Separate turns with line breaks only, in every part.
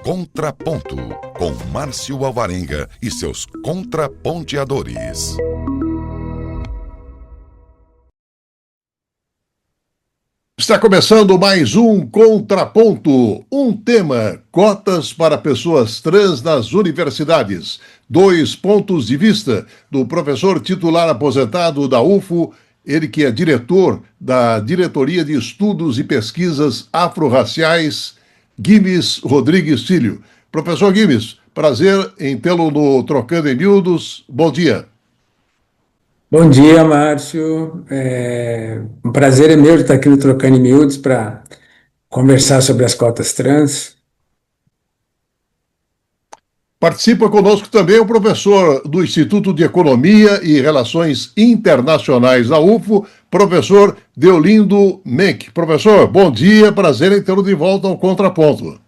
Contraponto, com Márcio Alvarenga e seus contraponteadores.
Está começando mais um Contraponto, um tema, cotas para pessoas trans nas universidades. 2 pontos de vista do professor titular aposentado da UFO, ele que é diretor da Diretoria de Estudos e Pesquisas Afro-Raciais, Guimes Rodrigues Filho. Professor Guimes, prazer em tê-lo no Trocando em Miúdos. Bom dia.
Bom dia, Márcio. Um prazer é meu estar aqui no Trocando em Miúdos para conversar sobre as cotas trans.
Participa conosco também o professor do Instituto de Economia e Relações Internacionais da UFO, professor Deolindo Menck. Professor, bom dia, prazer em tê-lo de volta ao Contraponto.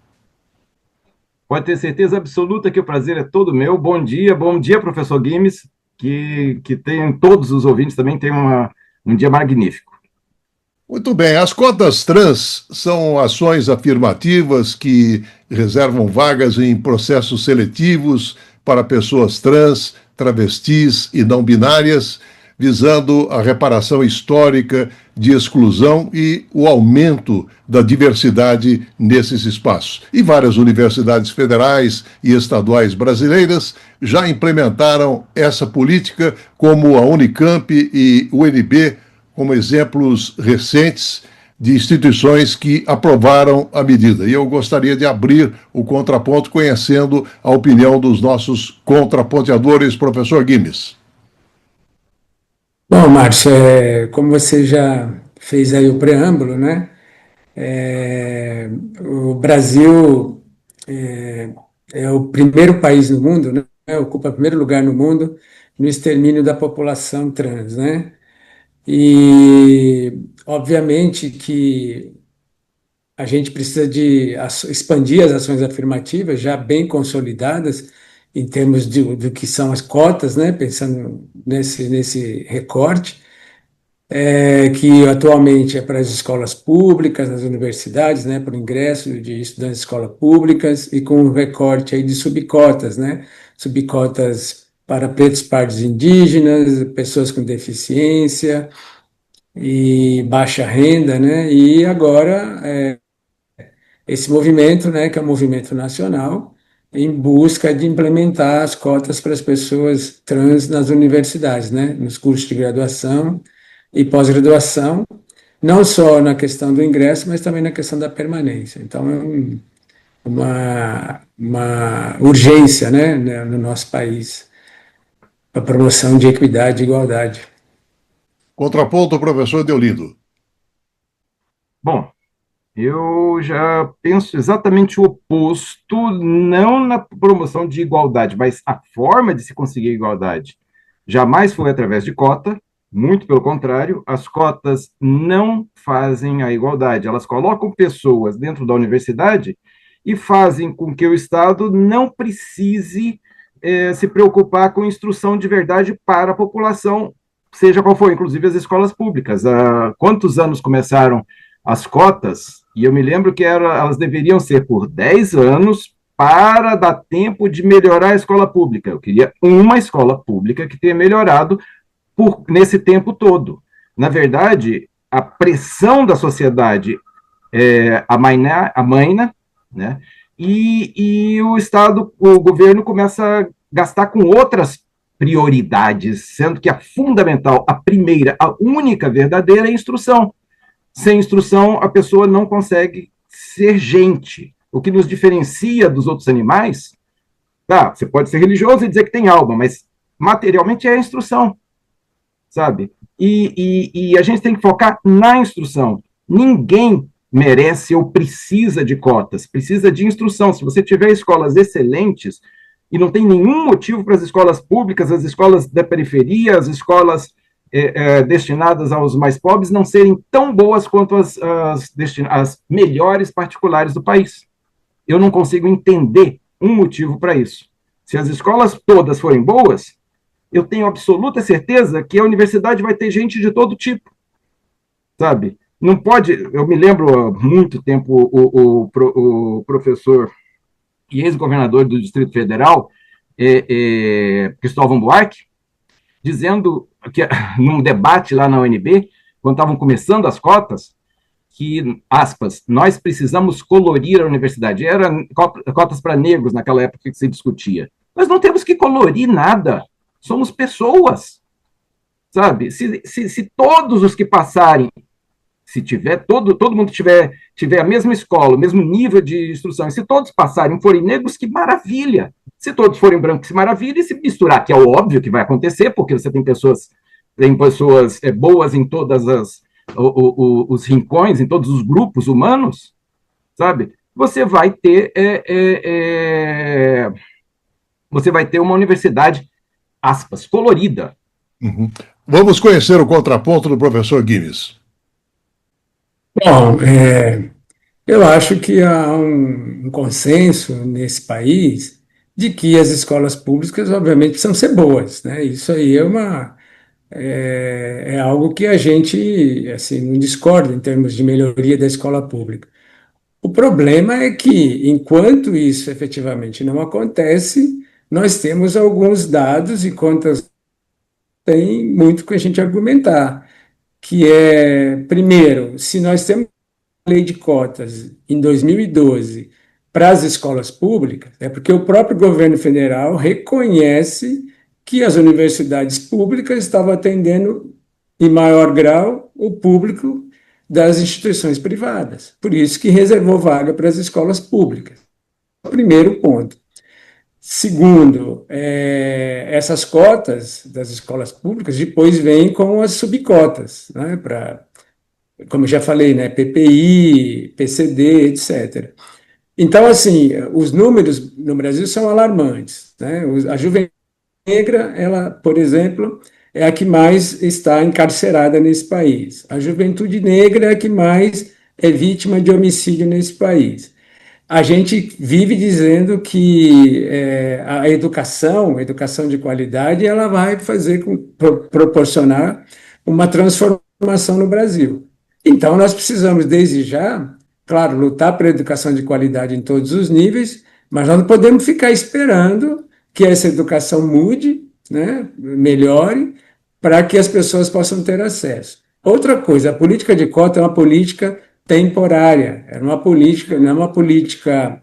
Pode ter certeza absoluta que o prazer é todo meu. Bom dia, professor Guimes, que tem todos os ouvintes também tem um dia magnífico.
Muito bem, as cotas trans são ações afirmativas que reservam vagas em processos seletivos para pessoas trans, travestis e não binárias, visando a reparação histórica de exclusão e o aumento da diversidade nesses espaços. E várias universidades federais e estaduais brasileiras já implementaram essa política, como a Unicamp e o UNB, como exemplos recentes de instituições que aprovaram a medida. E eu gostaria de abrir o contraponto conhecendo a opinião dos nossos contraponteadores, professor Guimes.
Bom, Márcio, como você já fez aí o preâmbulo, né? O Brasil é o primeiro país no mundo, né? Ocupa o primeiro lugar no mundo no extermínio da população trans, né? E, obviamente, que a gente precisa de expandir as ações afirmativas já bem consolidadas em termos do que são as cotas, né? Pensando nesse recorte, que atualmente é para as escolas públicas, nas universidades, né? Para o ingresso de estudantes de escolas públicas e com um recorte aí de subcotas, né? Subcotas para pretos, pardos, indígenas, pessoas com deficiência e baixa renda, né? E agora esse movimento, né, que é um movimento nacional, em busca de implementar as cotas para as pessoas trans nas universidades, né, nos cursos de graduação e pós-graduação, não só na questão do ingresso, mas também na questão da permanência. Então, é uma urgência, né, no nosso país, para a promoção de equidade e igualdade.
Contraponto, professor Deolindo.
Bom, eu já penso exatamente o oposto, não na promoção de igualdade, mas a forma de se conseguir igualdade. Jamais foi através de cota, muito pelo contrário, as cotas não fazem a igualdade, elas colocam pessoas dentro da universidade e fazem com que o Estado não precise se preocupar com instrução de verdade para a população, seja qual for, inclusive as escolas públicas. Há quantos anos começaram as cotas? E eu me lembro que elas deveriam ser por 10 anos para dar tempo de melhorar a escola pública. Eu queria uma escola pública que tenha melhorado nesse tempo todo. Na verdade, a pressão da sociedade amaina, né? E o Estado, o governo começa a gastar com outras prioridades, sendo que a fundamental, a primeira, a única verdadeira é a instrução. Sem instrução, a pessoa não consegue ser gente. O que nos diferencia dos outros animais, você pode ser religioso e dizer que tem alma, mas materialmente é a instrução, sabe? E a gente tem que focar na instrução. Ninguém merece ou precisa de cotas, precisa de instrução. Se você tiver escolas excelentes, e não tem nenhum motivo para as escolas públicas, as escolas da periferia, as escolas destinadas aos mais pobres não serem tão boas quanto as melhores particulares do país. Eu não consigo entender um motivo para isso. Se as escolas todas forem boas, eu tenho absoluta certeza que a universidade vai ter gente de todo tipo, sabe? Não pode... Eu me lembro há muito tempo o professor e ex-governador do Distrito Federal, Cristóvão Buarque, dizendo que, num debate lá na UNB, quando estavam começando as cotas, que, aspas, nós precisamos colorir a universidade. Eram cotas para negros naquela época que se discutia. Nós não temos que colorir nada. Somos pessoas, sabe? Se todos os que passarem, se tiver, todo mundo tiver a mesma escola, o mesmo nível de instrução, e se todos passarem forem negros, que maravilha. Se todos forem brancos, que maravilha. E se misturar, que é o óbvio que vai acontecer, porque você tem pessoas boas em todas os rincões, em todos os grupos humanos, sabe? Você vai ter uma universidade, aspas, colorida.
Uhum. Vamos conhecer o contraponto do professor Guimes.
Bom, eu acho que há um consenso nesse país de que as escolas públicas, obviamente, precisam ser boas, né? Isso aí é algo que a gente, assim, não discorda em termos de melhoria da escola pública. O problema é que, enquanto isso efetivamente não acontece, nós temos alguns dados e contas tem muito que a gente argumentar, que é, primeiro, se nós temos lei de cotas em 2012 para as escolas públicas, é porque o próprio governo federal reconhece que as universidades públicas estavam atendendo em maior grau o público das instituições privadas. Por isso que reservou vaga para as escolas públicas. Primeiro ponto. Segundo, essas cotas das escolas públicas depois vêm com as subcotas, né, como eu já falei, né, PPI, PCD, etc. Então, assim, os números no Brasil são alarmantes, né? A juventude negra, ela, por exemplo, é a que mais está encarcerada nesse país. A juventude negra é a que mais é vítima de homicídio nesse país. A gente vive dizendo que a educação de qualidade, ela vai proporcionar uma transformação no Brasil. Então, nós precisamos, desde já, claro, lutar pela educação de qualidade em todos os níveis, mas nós não podemos ficar esperando que essa educação mude, né, melhore, para que as pessoas possam ter acesso. Outra coisa, a política de cota é uma política temporária, não é uma política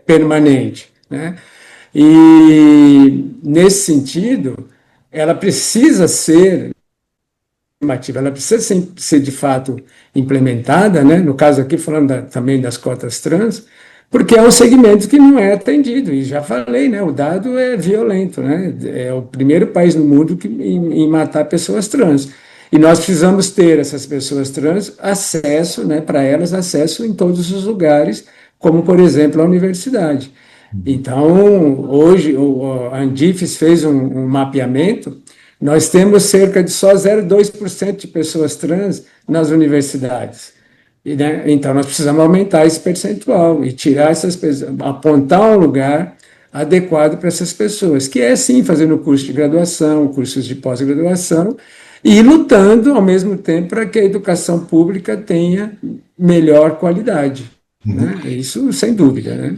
permanente, né? E, nesse sentido, ela precisa ser ela precisa ser de fato implementada, né? No caso aqui, falando também das cotas trans, porque é um segmento que não é atendido, e já falei, né? O dado é violento, né? É o primeiro país no mundo em matar pessoas trans. E nós precisamos ter essas pessoas trans acesso, né? Para elas, acesso em todos os lugares, como, por exemplo, a universidade. Então, hoje, a Andifes fez um mapeamento. Nós temos cerca de só 0,2% de pessoas trans nas universidades. Né? Então, nós precisamos aumentar esse percentual e tirar essas pessoas, apontar um lugar adequado para essas pessoas, que é, sim, fazendo curso de graduação, cursos de pós-graduação, e lutando, ao mesmo tempo, para que a educação pública tenha melhor qualidade. Né? Isso, sem dúvida, né?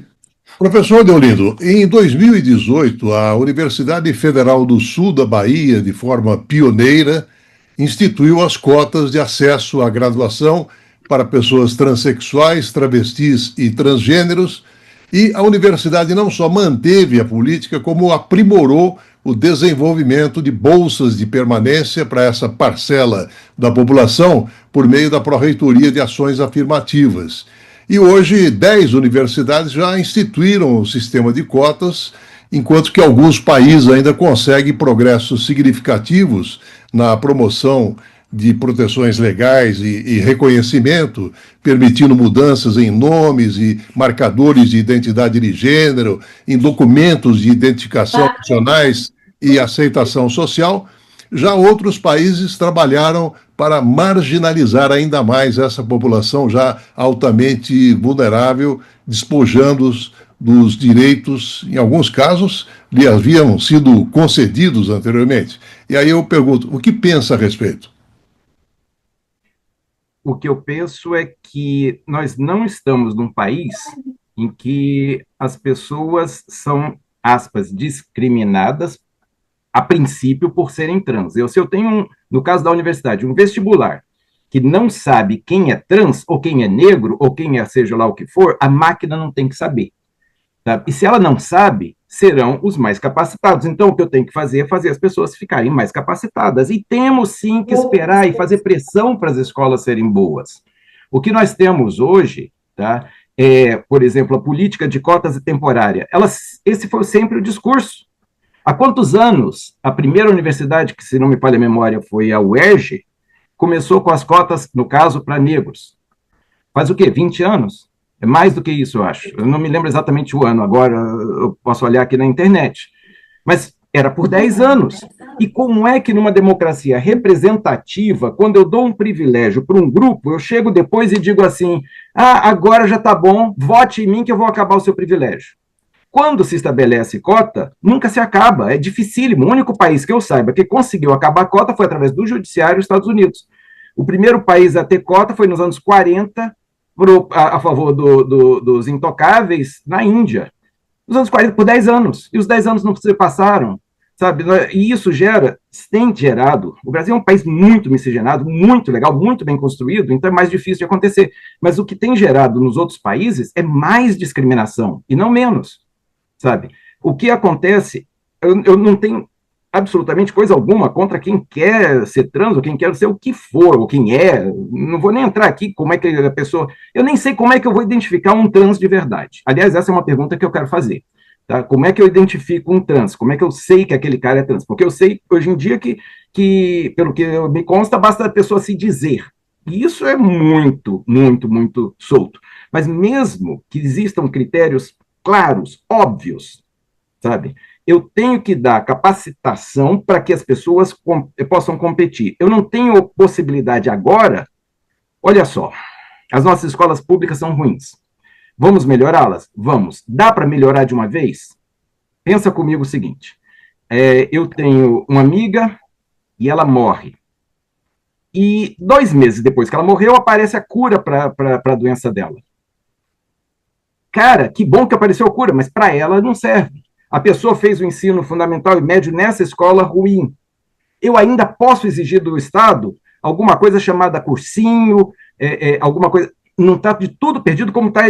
Professor Deolindo, em 2018, a Universidade Federal do Sul da Bahia, de forma pioneira, instituiu as cotas de acesso à graduação para pessoas transexuais, travestis e transgêneros, e a universidade não só manteve a política, como aprimorou o desenvolvimento de bolsas de permanência para essa parcela da população por meio da Pró-Reitoria de Ações Afirmativas. E hoje 10 universidades já instituíram o sistema de cotas, enquanto que alguns países ainda conseguem progressos significativos na promoção de proteções legais e reconhecimento, permitindo mudanças em nomes e marcadores de identidade de gênero, em documentos de identificação nacionais e aceitação social. Já outros países trabalharam para marginalizar ainda mais essa população já altamente vulnerável, despojando-os dos direitos, em alguns casos, lhe haviam sido concedidos anteriormente. E aí eu pergunto, o que pensa a respeito?
O que eu penso é que nós não estamos num país em que as pessoas são, aspas, discriminadas a princípio por serem trans. Se eu tenho, no caso da universidade, um vestibular que não sabe quem é trans, ou quem é negro, ou quem é seja lá o que for, a máquina não tem que saber. Tá? E se ela não sabe, serão os mais capacitados. Então, o que eu tenho que fazer é fazer as pessoas ficarem mais capacitadas. E temos, sim, que esperar e fazer pressão para as escolas serem boas. O que nós temos hoje, tá, por exemplo, a política de cotas temporária, esse foi sempre o discurso. Há quantos anos a primeira universidade, que se não me falha a memória, foi a UERJ, começou com as cotas, no caso, para negros? Faz o quê? 20 anos? É mais do que isso, eu acho. Eu não me lembro exatamente o ano, agora eu posso olhar aqui na internet. Mas era por 10 anos. E como é que numa democracia representativa, quando eu dou um privilégio para um grupo, eu chego depois e digo assim, agora já está bom, vote em mim que eu vou acabar o seu privilégio. Quando se estabelece cota, nunca se acaba, é dificílimo. O único país que eu saiba que conseguiu acabar a cota foi através do judiciário dos Estados Unidos. O primeiro país a ter cota foi nos anos 40, a favor dos intocáveis, na Índia. Nos anos 40, por 10 anos. E os 10 anos não se passaram, sabe? E isso tem gerado. O Brasil é um país muito miscigenado, muito legal, muito bem construído, então é mais difícil de acontecer. Mas o que tem gerado nos outros países é mais discriminação, e não menos. Sabe? O que acontece, eu não tenho absolutamente coisa alguma contra quem quer ser trans, ou quem quer ser o que for, ou quem é, não vou nem entrar aqui como é que a pessoa, eu nem sei como é que eu vou identificar um trans de verdade. Aliás, essa é uma pergunta que eu quero fazer. Tá? Como é que eu identifico um trans? Como é que eu sei que aquele cara é trans? Porque eu sei, hoje em dia, que pelo que me consta, basta a pessoa se dizer. E isso é muito, muito, muito solto. Mas mesmo que existam critérios claros, óbvios, sabe? Eu tenho que dar capacitação para que as pessoas possam competir. Eu não tenho possibilidade agora. Olha só, as nossas escolas públicas são ruins. Vamos melhorá-las? Vamos. Dá para melhorar de uma vez? Pensa comigo o seguinte, eu tenho uma amiga e ela morre. E 2 meses depois que ela morreu, aparece a cura para a doença dela. Cara, que bom que apareceu a cura, mas para ela não serve. A pessoa fez o ensino fundamental e médio nessa escola ruim. Eu ainda posso exigir do Estado alguma coisa chamada cursinho, alguma coisa. Não está de tudo perdido como está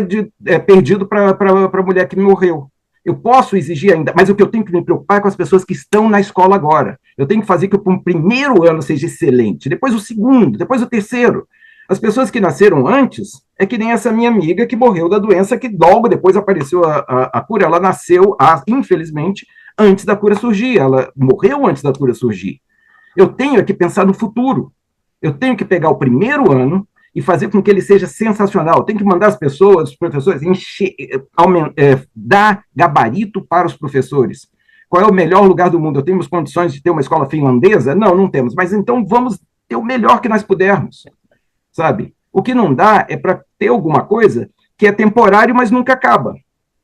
perdido para a mulher que morreu. Eu posso exigir ainda, mas o que eu tenho que me preocupar é com as pessoas que estão na escola agora. Eu tenho que fazer que o primeiro ano seja excelente, depois o segundo, depois o terceiro. As pessoas que nasceram antes, é que nem essa minha amiga que morreu da doença, que logo depois apareceu a cura. Ela nasceu, infelizmente, antes da cura surgir. Ela morreu antes da cura surgir. Eu tenho que pensar no futuro. Eu tenho que pegar o primeiro ano e fazer com que ele seja sensacional. Eu tenho que mandar as pessoas, os professores, dar gabarito para os professores. Qual é o melhor lugar do mundo? Eu temos condições de ter uma escola finlandesa? Não, não temos. Mas então vamos ter o melhor que nós pudermos. Sabe? O que não dá é para ter alguma coisa que é temporário, mas nunca acaba.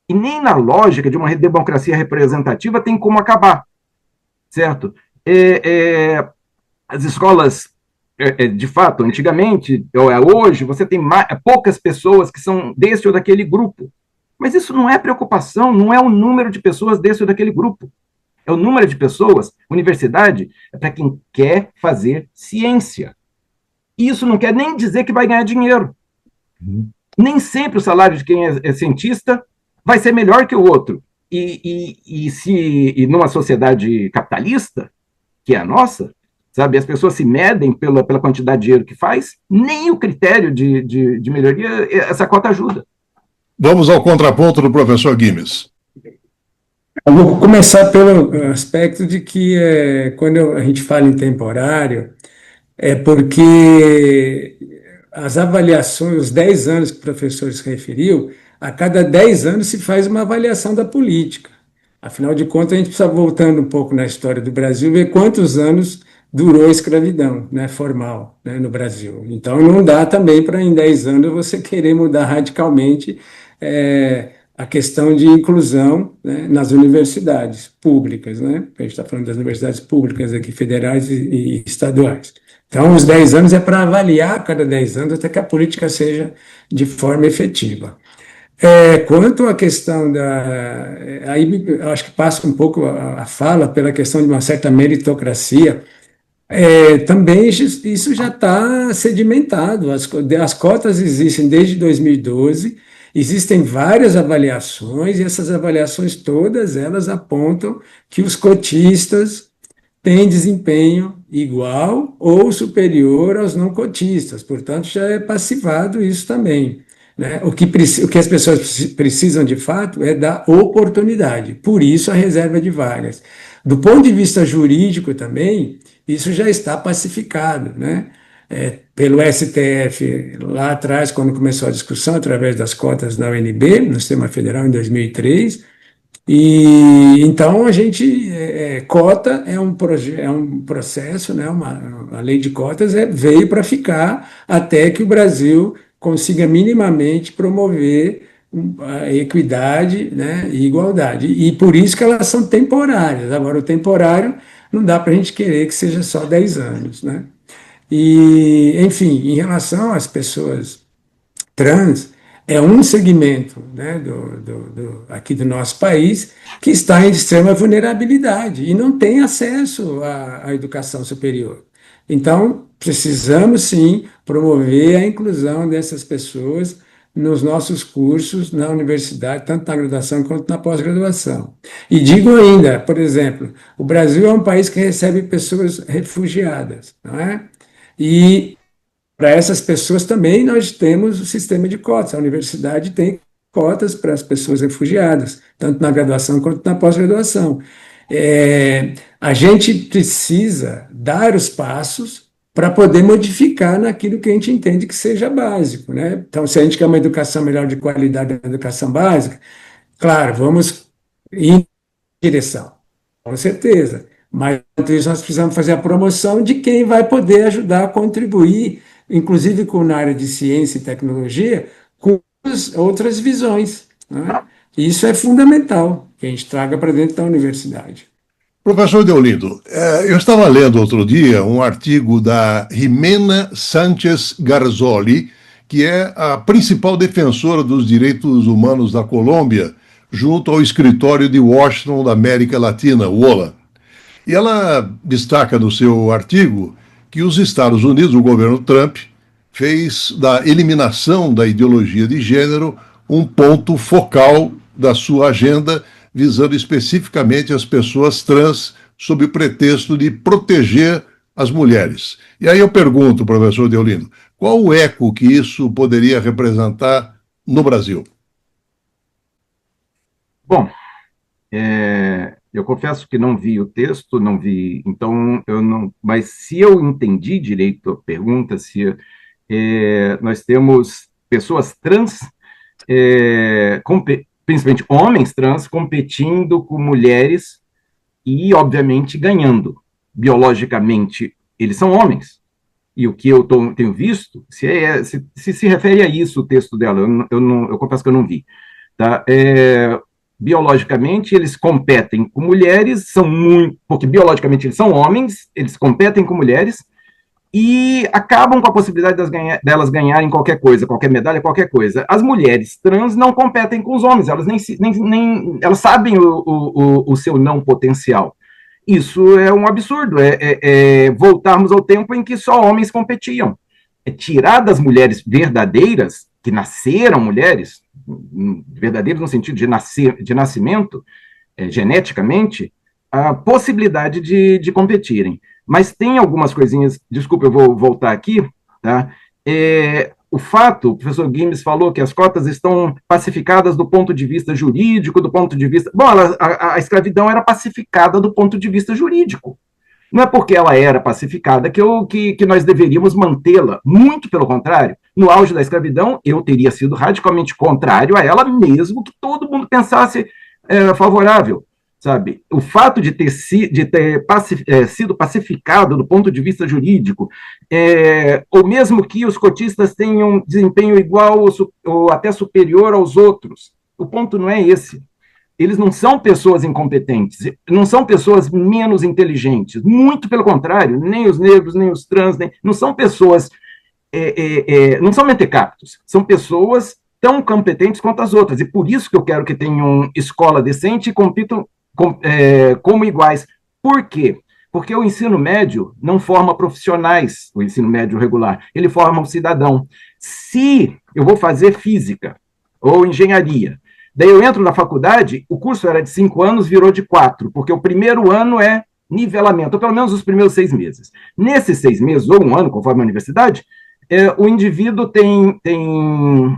E nem na lógica de uma democracia representativa tem como acabar, certo? As escolas, de fato, antigamente, hoje, você tem poucas pessoas que são desse ou daquele grupo. Mas isso não é preocupação, não é o número de pessoas desse ou daquele grupo. É o número de pessoas. Universidade é para quem quer fazer ciência. Isso não quer nem dizer que vai ganhar dinheiro. Nem sempre o salário de quem é cientista vai ser melhor que o outro. E numa sociedade capitalista, que é a nossa, sabe, as pessoas se medem pela quantidade de dinheiro que faz, nem o critério de melhoria, essa cota ajuda.
Vamos ao contraponto do professor Guimes.
Eu vou começar pelo aspecto de que quando a gente fala em temporário, é porque as avaliações, os 10 anos que o professor se referiu, a cada 10 anos se faz uma avaliação da política. Afinal de contas, a gente precisa, voltando um pouco na história do Brasil, ver quantos anos durou a escravidão, né, formal, né, no Brasil. Então, não dá também para, em 10 anos, você querer mudar radicalmente a questão de inclusão, né, nas universidades públicas, né? A gente está falando das universidades públicas aqui, federais e estaduais. Então, os 10 anos é para avaliar a cada 10 anos até que a política seja de forma efetiva. Quanto à questão da. Aí eu acho que passa um pouco a fala pela questão de uma certa meritocracia. Também isso já está sedimentado. As cotas existem desde 2012, existem várias avaliações, e essas avaliações todas elas apontam que os cotistas têm desempenho igual ou superior aos não cotistas, portanto, já é passivado isso também. Né? O que as pessoas precisam de fato é da oportunidade, por isso a reserva de vagas. Do ponto de vista jurídico também, isso já está pacificado, né? Pelo STF, lá atrás, quando começou a discussão, através das cotas da UNB, no Sistema Federal, em 2003, e então a gente, cota é um processo, né? A lei de cotas veio para ficar até que o Brasil consiga minimamente promover a equidade, né, e igualdade. E por isso que elas são temporárias. Agora, o temporário não dá para a gente querer que seja só 10 anos, né? E, enfim, em relação às pessoas trans, é um segmento, né, aqui do nosso país que está em extrema vulnerabilidade e não tem acesso à educação superior. Então, precisamos sim promover a inclusão dessas pessoas nos nossos cursos na universidade, tanto na graduação quanto na pós-graduação. E digo ainda, por exemplo, o Brasil é um país que recebe pessoas refugiadas, não é? E para essas pessoas também nós temos o sistema de cotas. A universidade tem cotas para as pessoas refugiadas, tanto na graduação quanto na pós-graduação. A gente precisa dar os passos para poder modificar naquilo que a gente entende que seja básico, né? Então, se a gente quer uma educação melhor de qualidade na educação básica, claro, vamos em direção, com certeza. Mas, enquanto isso, nós precisamos fazer a promoção de quem vai poder ajudar a contribuir, inclusive na área de ciência e tecnologia, com outras visões, né? Isso é fundamental, que a gente traga para dentro da universidade.
Professor Deolindo, eu estava lendo outro dia um artigo da Jimena Sánchez Garzoli, que é a principal defensora dos direitos humanos da Colômbia, junto ao escritório de Washington da América Latina, WOLA. E ela destaca no seu artigo que os Estados Unidos, o governo Trump, fez da eliminação da ideologia de gênero um ponto focal da sua agenda, visando especificamente as pessoas trans, sob o pretexto de proteger as mulheres. E aí eu pergunto, professor Deolindo, qual o eco que isso poderia representar no Brasil?
Bom, eu confesso que não vi o texto, não vi, então eu não. Mas se eu entendi direito a pergunta, se nós temos pessoas trans, principalmente homens trans, competindo com mulheres e, obviamente, ganhando. Biologicamente, eles são homens. E o que eu tenho visto, se refere a isso o texto dela, eu confesso que eu não vi. Tá? Biologicamente, eles competem com mulheres, porque biologicamente eles são homens, eles competem com mulheres, e acabam com a possibilidade delas ganharem qualquer coisa, qualquer medalha, qualquer coisa. As mulheres trans não competem com os homens, elas elas sabem o seu não potencial. Isso é um absurdo, voltarmos ao tempo em que só homens competiam. É tirar das mulheres verdadeiras, que nasceram mulheres, verdadeiras no sentido de nascimento, geneticamente, a possibilidade de competirem. Mas tem algumas coisinhas, desculpa, eu vou voltar aqui, tá? O fato, o professor Guimes falou que as cotas estão pacificadas do ponto de vista jurídico, do ponto de vista... Bom, a escravidão era pacificada do ponto de vista jurídico. Não é porque ela era pacificada que nós deveríamos mantê-la. Muito pelo contrário. No auge da escravidão, eu teria sido radicalmente contrário a ela, mesmo que todo mundo pensasse favorável. Sabe? O fato de ter sido pacificado do ponto de vista jurídico, ou mesmo que os cotistas tenham desempenho igual ou até superior aos outros, o ponto não é esse. Eles não são pessoas incompetentes, não são pessoas menos inteligentes, muito pelo contrário, nem os negros, nem os trans, não são pessoas, não são mentecaptos, são pessoas tão competentes quanto as outras, e por isso que eu quero que tenham escola decente e compitam como iguais. Por quê? Porque o ensino médio não forma profissionais, o ensino médio regular, ele forma um cidadão. Se eu vou fazer física ou engenharia, daí eu entro na faculdade, o curso era de 5 anos, virou de 4, porque o primeiro ano é nivelamento, ou pelo menos os primeiros 6 meses. Nesses 6 meses, ou um ano, conforme a universidade, o indivíduo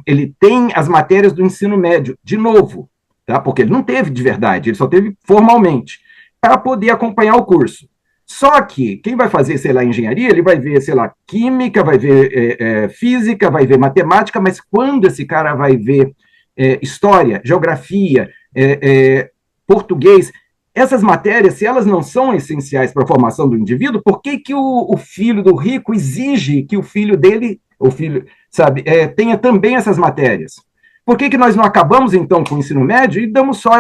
ele tem as matérias do ensino médio, de novo, tá? Porque ele não teve de verdade, ele só teve formalmente, para poder acompanhar o curso. Só que quem vai fazer, sei lá, engenharia, ele vai ver, sei lá, química, vai ver física, vai ver matemática, mas quando esse cara vai ver história, geografia, português, essas matérias, se elas não são essenciais para a formação do indivíduo, por que o filho do rico exige que o filho dele, sabe, tenha também essas matérias? Por que nós não acabamos, então, com o ensino médio e damos só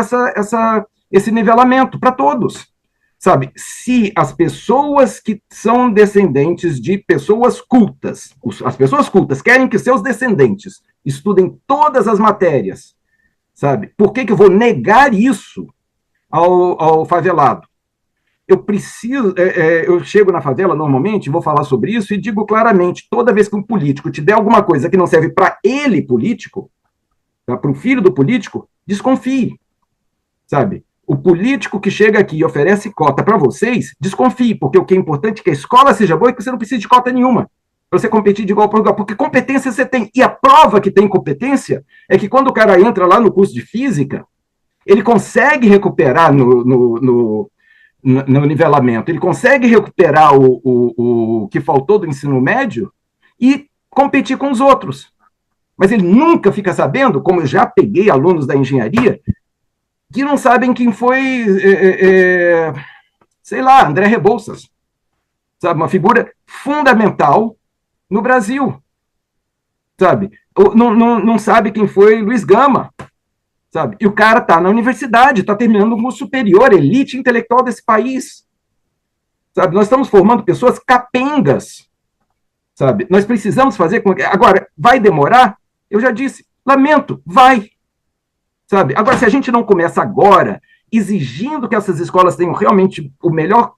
esse nivelamento para todos? Sabe, se as pessoas que são descendentes de pessoas cultas, as pessoas cultas querem que seus descendentes estudem todas as matérias, sabe, por que eu vou negar isso ao favelado? Eu chego na favela normalmente, vou falar sobre isso e digo claramente, toda vez que um político te der alguma coisa que não serve para ele político, para o filho do político, desconfie, sabe? O político que chega aqui e oferece cota para vocês, desconfie, porque o que é importante é que a escola seja boa e que você não precise de cota nenhuma, para você competir de igual para igual, porque competência você tem, e a prova que tem competência é que quando o cara entra lá no curso de física, ele consegue recuperar no nivelamento, ele consegue recuperar o que faltou do ensino médio e competir com os outros. Mas ele nunca fica sabendo, como eu já peguei alunos da engenharia, que não sabem quem foi, sei lá, André Rebouças, sabe, uma figura fundamental no Brasil, sabe, não sabe quem foi Luiz Gama, sabe, e o cara está na universidade, está terminando um curso superior, elite intelectual desse país, sabe, nós estamos formando pessoas capengas, sabe, nós precisamos fazer com que, agora, vai demorar? Eu já disse, lamento, vai, sabe? Agora, se a gente não começa agora, exigindo que essas escolas tenham realmente o melhor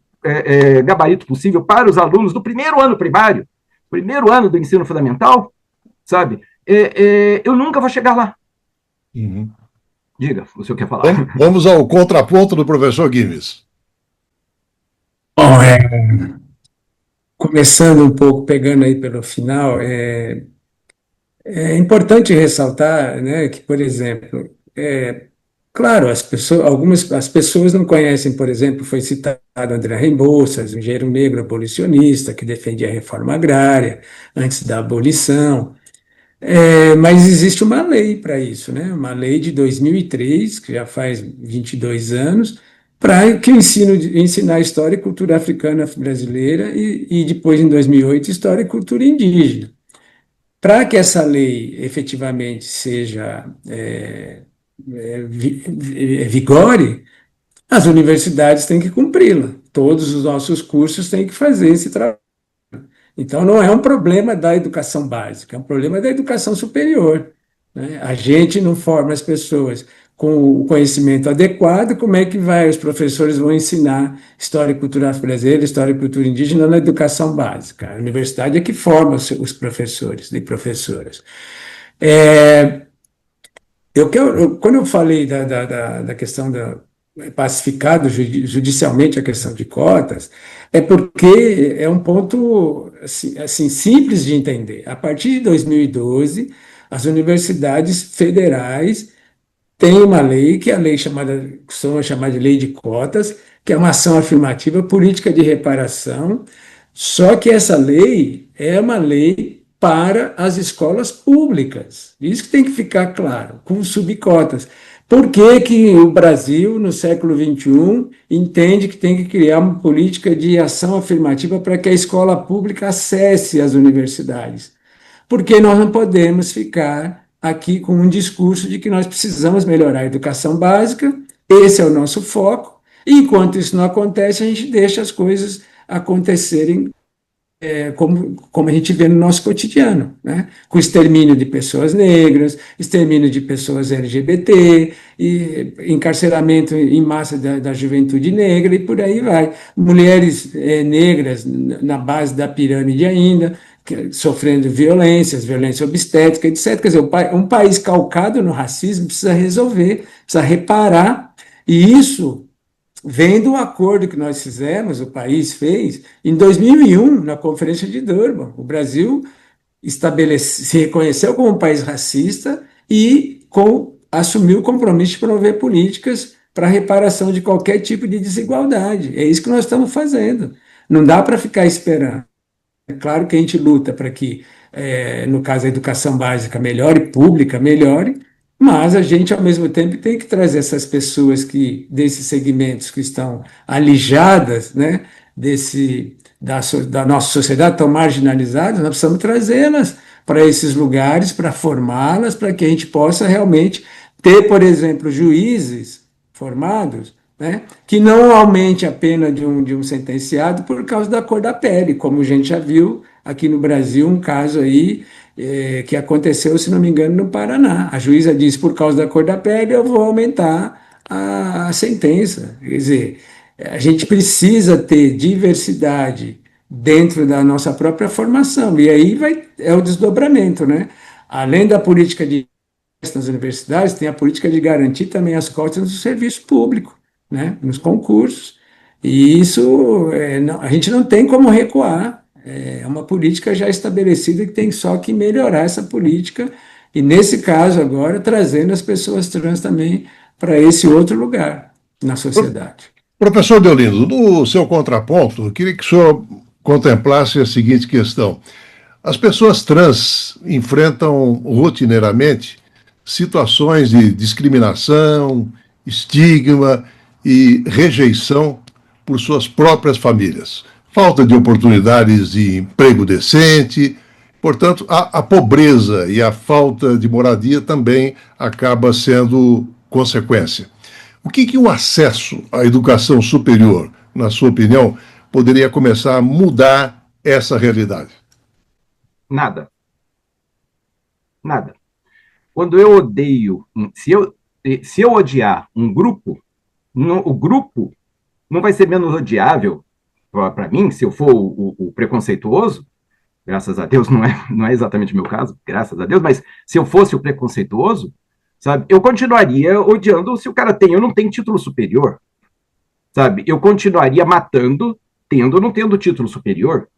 gabarito possível para os alunos do primeiro ano primário, primeiro ano do ensino fundamental, sabe? Eu nunca vou chegar lá.
Uhum.
Diga, o senhor quer falar.
Vamos ao contraponto do professor Guimes.
Bom, começando um pouco, pegando aí pelo final, é importante ressaltar, né, que, por exemplo, claro, as pessoas não conhecem, por exemplo, foi citado André Rebouças, um engenheiro negro abolicionista que defendia a reforma agrária antes da abolição. Mas existe uma lei para isso, né? Uma lei de 2003, que já faz 22 anos, para que ensinar história e cultura africana brasileira e depois, em 2008, história e cultura indígena. Para que essa lei efetivamente vigore, as universidades têm que cumpri-la. Todos os nossos cursos têm que fazer esse trabalho. Então, não é um problema da educação básica, é um problema da educação superior, né? A gente não forma as pessoas com o conhecimento adequado, como é que os professores vão ensinar história e cultura brasileira, história e cultura indígena na educação básica? A universidade é que forma os professores e professoras. Quando eu falei da questão pacificado judicialmente a questão de cotas, é porque é um ponto assim, simples de entender. A partir de 2012, as universidades federais têm uma lei, que é a lei costuma chamar de lei de cotas, que é uma ação afirmativa política de reparação, só que essa lei é uma lei para as escolas públicas. Isso que tem que ficar claro, com subcotas. Por que o Brasil, no século XXI, entende que tem que criar uma política de ação afirmativa para que a escola pública acesse as universidades? Porque nós não podemos ficar aqui com um discurso de que nós precisamos melhorar a educação básica, esse é o nosso foco, e enquanto isso não acontece, a gente deixa as coisas acontecerem como a gente vê no nosso cotidiano, né? Com extermínio de pessoas negras, extermínio de pessoas LGBT, e encarceramento em massa da juventude negra e por aí vai. Mulheres negras na base da pirâmide ainda, sofrendo violência obstétrica, etc. Quer dizer, um país calcado no racismo precisa resolver, precisa reparar, e isso vem do acordo que nós fizemos, o país fez, em 2001, na Conferência de Durban. O Brasil se reconheceu como um país racista e assumiu o compromisso de promover políticas para a reparação de qualquer tipo de desigualdade. É isso que nós estamos fazendo. Não dá para ficar esperando. É claro que a gente luta para que, no caso, a educação básica melhore, pública melhore, mas a gente, ao mesmo tempo, tem que trazer essas pessoas desses segmentos que estão alijadas, né, da nossa sociedade, tão marginalizadas, nós precisamos trazê-las para esses lugares, para formá-las, para que a gente possa realmente ter, por exemplo, juízes formados, né, que não aumente a pena de um sentenciado por causa da cor da pele, como a gente já viu aqui no Brasil, um caso aí que aconteceu, se não me engano, no Paraná. A juíza disse, por causa da cor da pele, eu vou aumentar a sentença. Quer dizer, a gente precisa ter diversidade dentro da nossa própria formação, e aí é o desdobramento, né? Além da política de nas universidades, tem a política de garantir também as cotas do serviço público, né, nos concursos, e isso a gente não tem como recuar, é uma política já estabelecida que tem só que melhorar essa política, e nesse caso agora, trazendo as pessoas trans também para esse outro lugar na sociedade.
Professor Deolindo, no seu contraponto, eu queria que o senhor contemplasse a seguinte questão. As pessoas trans enfrentam rotineiramente situações de discriminação, estigma e rejeição por suas próprias famílias. Falta de oportunidades de emprego decente, portanto, a pobreza e a falta de moradia também acaba sendo consequência. O que o acesso à educação superior, na sua opinião, poderia começar a mudar essa realidade?
Nada. Quando eu odeio, se eu odiar um grupo, o grupo não vai ser menos odiável para mim, se eu for o preconceituoso, graças a Deus não é exatamente o meu caso, graças a Deus, mas se eu fosse o preconceituoso, sabe, eu continuaria odiando se o cara tem ou não tem título superior, sabe, eu continuaria matando, tendo ou não tendo título superior.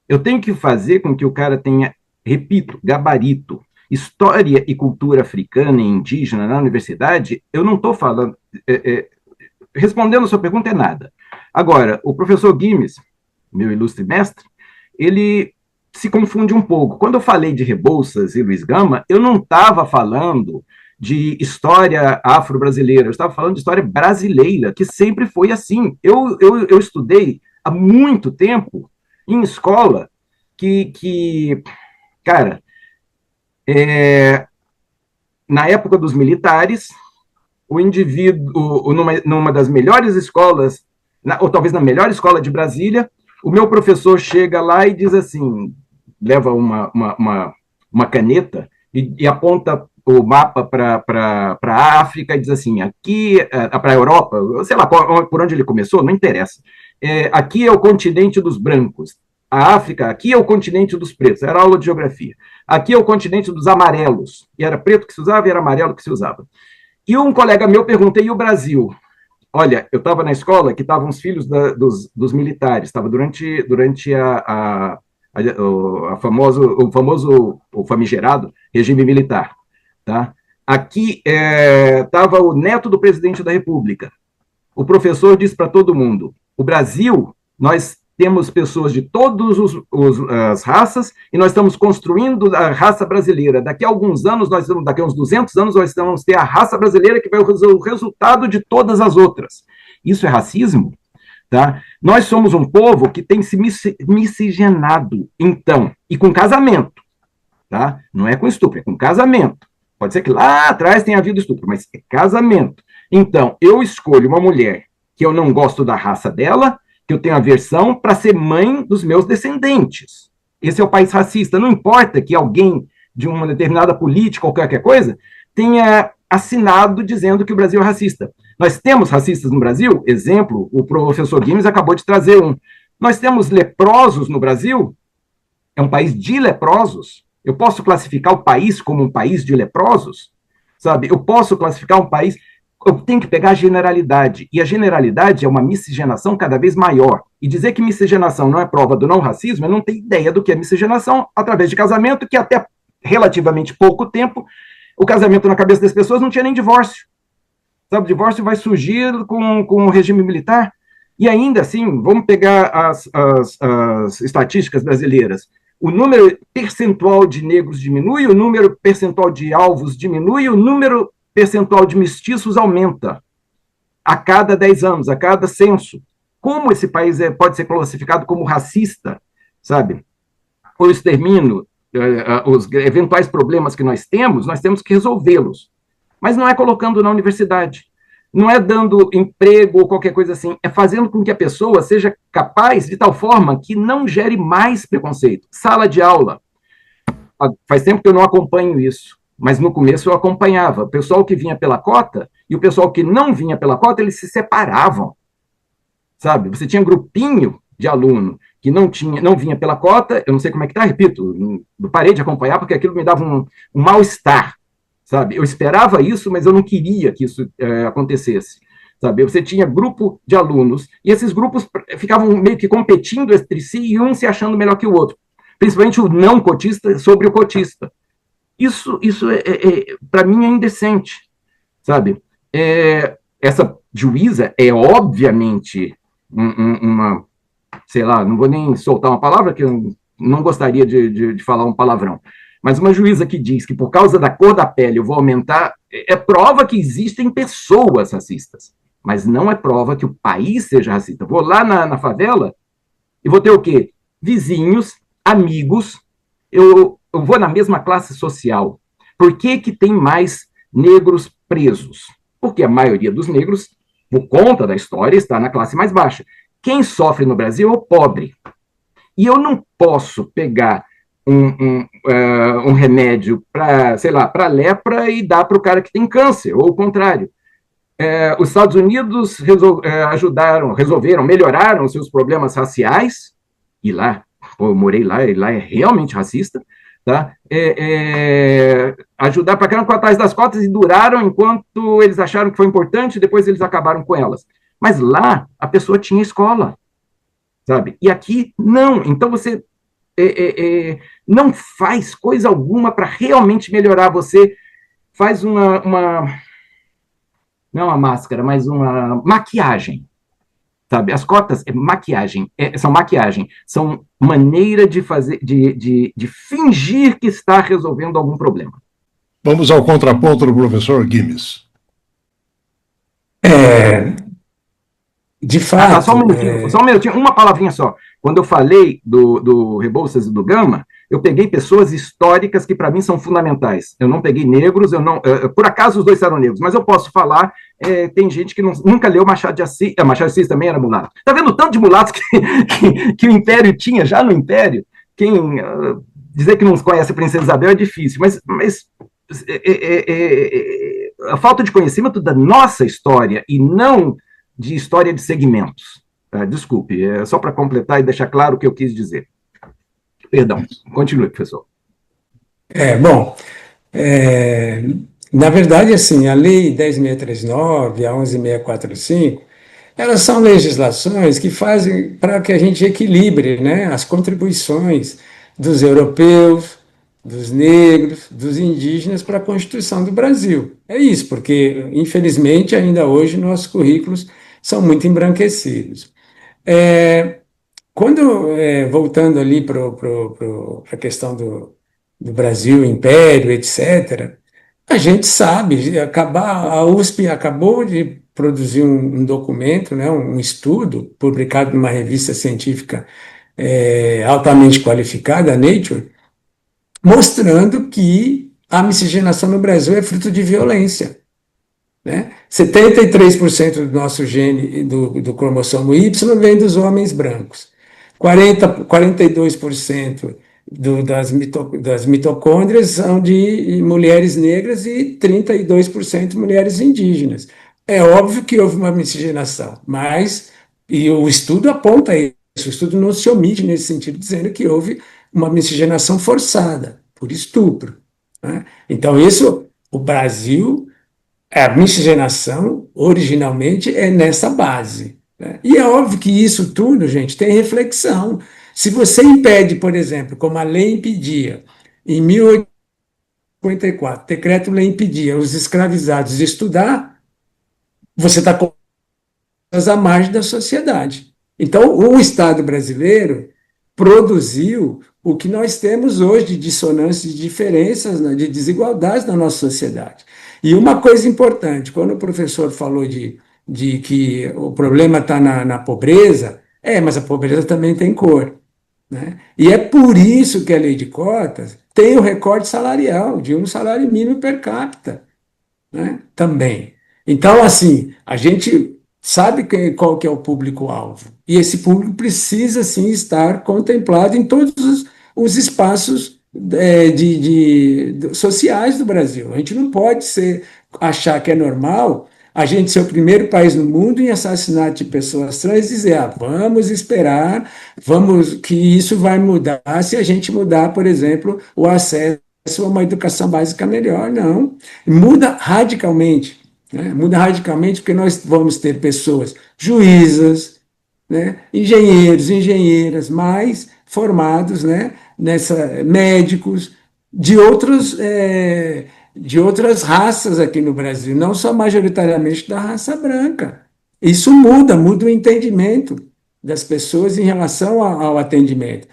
Eu tenho que fazer com que o cara tenha, repito, gabarito, história e cultura africana e indígena na universidade. Eu não estou falando... respondendo a sua pergunta é nada. Agora, o professor Guimes, meu ilustre mestre, ele se confunde um pouco. Quando eu falei de Rebouças e Luiz Gama, eu não estava falando de história afro-brasileira, eu estava falando de história brasileira, que sempre foi assim. Eu estudei há muito tempo em escola cara, na época dos militares, o indivíduo, numa das melhores escolas, ou talvez na melhor escola de Brasília, o meu professor chega lá e diz assim, leva uma caneta e aponta o mapa para a África e diz assim, aqui, para a Europa, sei lá por onde ele começou, não interessa. Aqui é o continente dos brancos. A África, aqui é o continente dos pretos, era aula de geografia. Aqui é o continente dos amarelos, e era preto que se usava e era amarelo que se usava. E um colega meu perguntou, e o Brasil? Olha, eu estava na escola que estavam os filhos dos militares, estava durante o famigerado regime militar. Tá? Aqui estava o neto do presidente da República. O professor disse para todo mundo, o Brasil, nós temos pessoas de todas as raças e nós estamos construindo a raça brasileira. Daqui a alguns anos, daqui a uns 200 anos, nós vamos ter a raça brasileira que vai ser o resultado de todas as outras. Isso é racismo? Tá? Nós somos um povo que tem se miscigenado, então, e com casamento. Tá? Não é com estupro, é com casamento. Pode ser que lá atrás tenha havido estupro, mas é casamento. Então, eu escolho uma mulher que eu não gosto da raça dela, que eu tenho aversão para ser mãe dos meus descendentes. Esse é o país racista. Não importa que alguém de uma determinada política ou qualquer coisa tenha assinado dizendo que o Brasil é racista. Nós temos racistas no Brasil? Exemplo, o professor Guimes acabou de trazer um. Nós temos leprosos no Brasil? É um país de leprosos? Eu posso classificar o país como um país de leprosos? Sabe? Eu posso classificar um país... Eu tenho que pegar a generalidade, e a generalidade é uma miscigenação cada vez maior. E dizer que miscigenação não é prova do não racismo, eu não tenho ideia do que é miscigenação através de casamento, que até relativamente pouco tempo, o casamento na cabeça das pessoas não tinha nem divórcio. Sabe, o divórcio vai surgir com o regime militar. E ainda assim, vamos pegar as estatísticas brasileiras. O número percentual de negros diminui, o número percentual de alvos diminui, o número percentual de mestiços aumenta a cada 10 anos, a cada censo. Como esse país pode ser classificado como racista, sabe? O extermínio, os eventuais problemas que nós temos que resolvê-los. Mas não é colocando na universidade, não é dando emprego ou qualquer coisa assim, é fazendo com que a pessoa seja capaz de tal forma que não gere mais preconceito. Sala de aula. Faz tempo que eu não acompanho isso. Mas no começo eu acompanhava. O pessoal que vinha pela cota e o pessoal que não vinha pela cota, eles se separavam. Sabe? Você tinha grupinho de aluno que não vinha pela cota, eu não sei como é que tá, repito, eu parei de acompanhar porque aquilo me dava um mal-estar. Sabe? Eu esperava isso, mas eu não queria que isso acontecesse. Sabe? Você tinha grupo de alunos e esses grupos ficavam meio que competindo entre si e um se achando melhor que o outro. Principalmente o não cotista sobre o cotista. Isso para mim, é indecente, sabe? Essa juíza é, obviamente, uma, sei lá, não vou nem soltar uma palavra, que eu não gostaria de falar um palavrão, mas uma juíza que diz que por causa da cor da pele eu vou aumentar, é prova que existem pessoas racistas, mas não é prova que o país seja racista. Vou lá na favela e vou ter o quê? Vizinhos, amigos, eu vou na mesma classe social. Por que tem mais negros presos? Porque a maioria dos negros, por conta da história, está na classe mais baixa. Quem sofre no Brasil é o pobre. E eu não posso pegar um remédio para, sei lá, para lepra e dar para o cara que tem câncer, ou o contrário. Os Estados Unidos resolveram, melhoraram seus problemas raciais, e lá, eu morei lá, e lá é realmente racista, tá? Ajudar para caramba atrás das cotas e duraram enquanto eles acharam que foi importante, depois eles acabaram com elas. Mas lá, a pessoa tinha escola, sabe? E aqui, não. Então, você não faz coisa alguma para realmente melhorar. Você faz não uma máscara, mas uma maquiagem, sabe? As cotas são maquiagem, são maneira de fazer, de fingir que está resolvendo algum problema.
Vamos ao contraponto do professor Guimes.
De fato...
Só um minutinho, uma palavrinha só. Quando eu falei do Rebouças e do Gama, eu peguei pessoas históricas que para mim são fundamentais. Eu não peguei negros, por acaso os dois eram negros, mas eu posso falar, tem gente que nunca leu Machado de Assis, Machado de Assis também era mulato. Tá vendo o tanto de mulatos que o Império tinha já no Império? Dizer que não conhece a Princesa Isabel é difícil, mas a falta de conhecimento da nossa história e não de história de segmentos. Desculpe, só para completar e deixar claro o que eu quis dizer. Perdão, continue, professor.
Na verdade, assim, a Lei 10.639, a 11.645, elas são legislações que fazem para que a gente equilibre, né, as contribuições dos europeus, dos negros, dos indígenas para a Constituição do Brasil. É isso, porque, infelizmente, ainda hoje nossos currículos são muito embranquecidos. Voltando ali para a questão do Brasil, Império, etc., a gente sabe, a USP acabou de produzir um documento, né, um estudo, publicado numa revista científica altamente qualificada, a Nature, mostrando que a miscigenação no Brasil é fruto de violência. né? 73% do nosso gene, do cromossomo Y, vem dos homens brancos. 42% das mitocôndrias são de mulheres negras e 32% mulheres indígenas. É óbvio que houve uma miscigenação, mas e o estudo aponta isso. O estudo não se omite nesse sentido, dizendo que houve uma miscigenação forçada, por estupro, né? Então, o Brasil, a miscigenação, originalmente, é nessa base, né? E é óbvio que isso tudo, gente, tem reflexão. Se você impede, por exemplo, como a lei impedia, em 1854, decreto-lei impedia os escravizados de estudar, você está à margem da sociedade. Então, o Estado brasileiro produziu o que nós temos hoje de dissonâncias, de diferenças, né, de desigualdades na nossa sociedade. E uma coisa importante, quando o professor falou de que o problema está na pobreza, mas a pobreza também tem cor, né? E é por isso que a lei de cotas tem o recorte salarial de um salário mínimo per capita, né? Também. Então, assim, a gente sabe qual que é o público-alvo. E esse público precisa, sim, estar contemplado em todos os espaços sociais do Brasil. A gente não pode achar que é normal a gente ser o primeiro país no mundo em assassinato de pessoas trans e dizer, vamos esperar, que isso vai mudar se a gente mudar, por exemplo, o acesso a uma educação básica melhor. Não. Muda radicalmente. Né? Muda radicalmente porque nós vamos ter pessoas juízas, né? Engenheiras, mais formados, né? Médicos de outras raças aqui no Brasil, não só majoritariamente da raça branca. Isso muda o entendimento das pessoas em relação ao atendimento.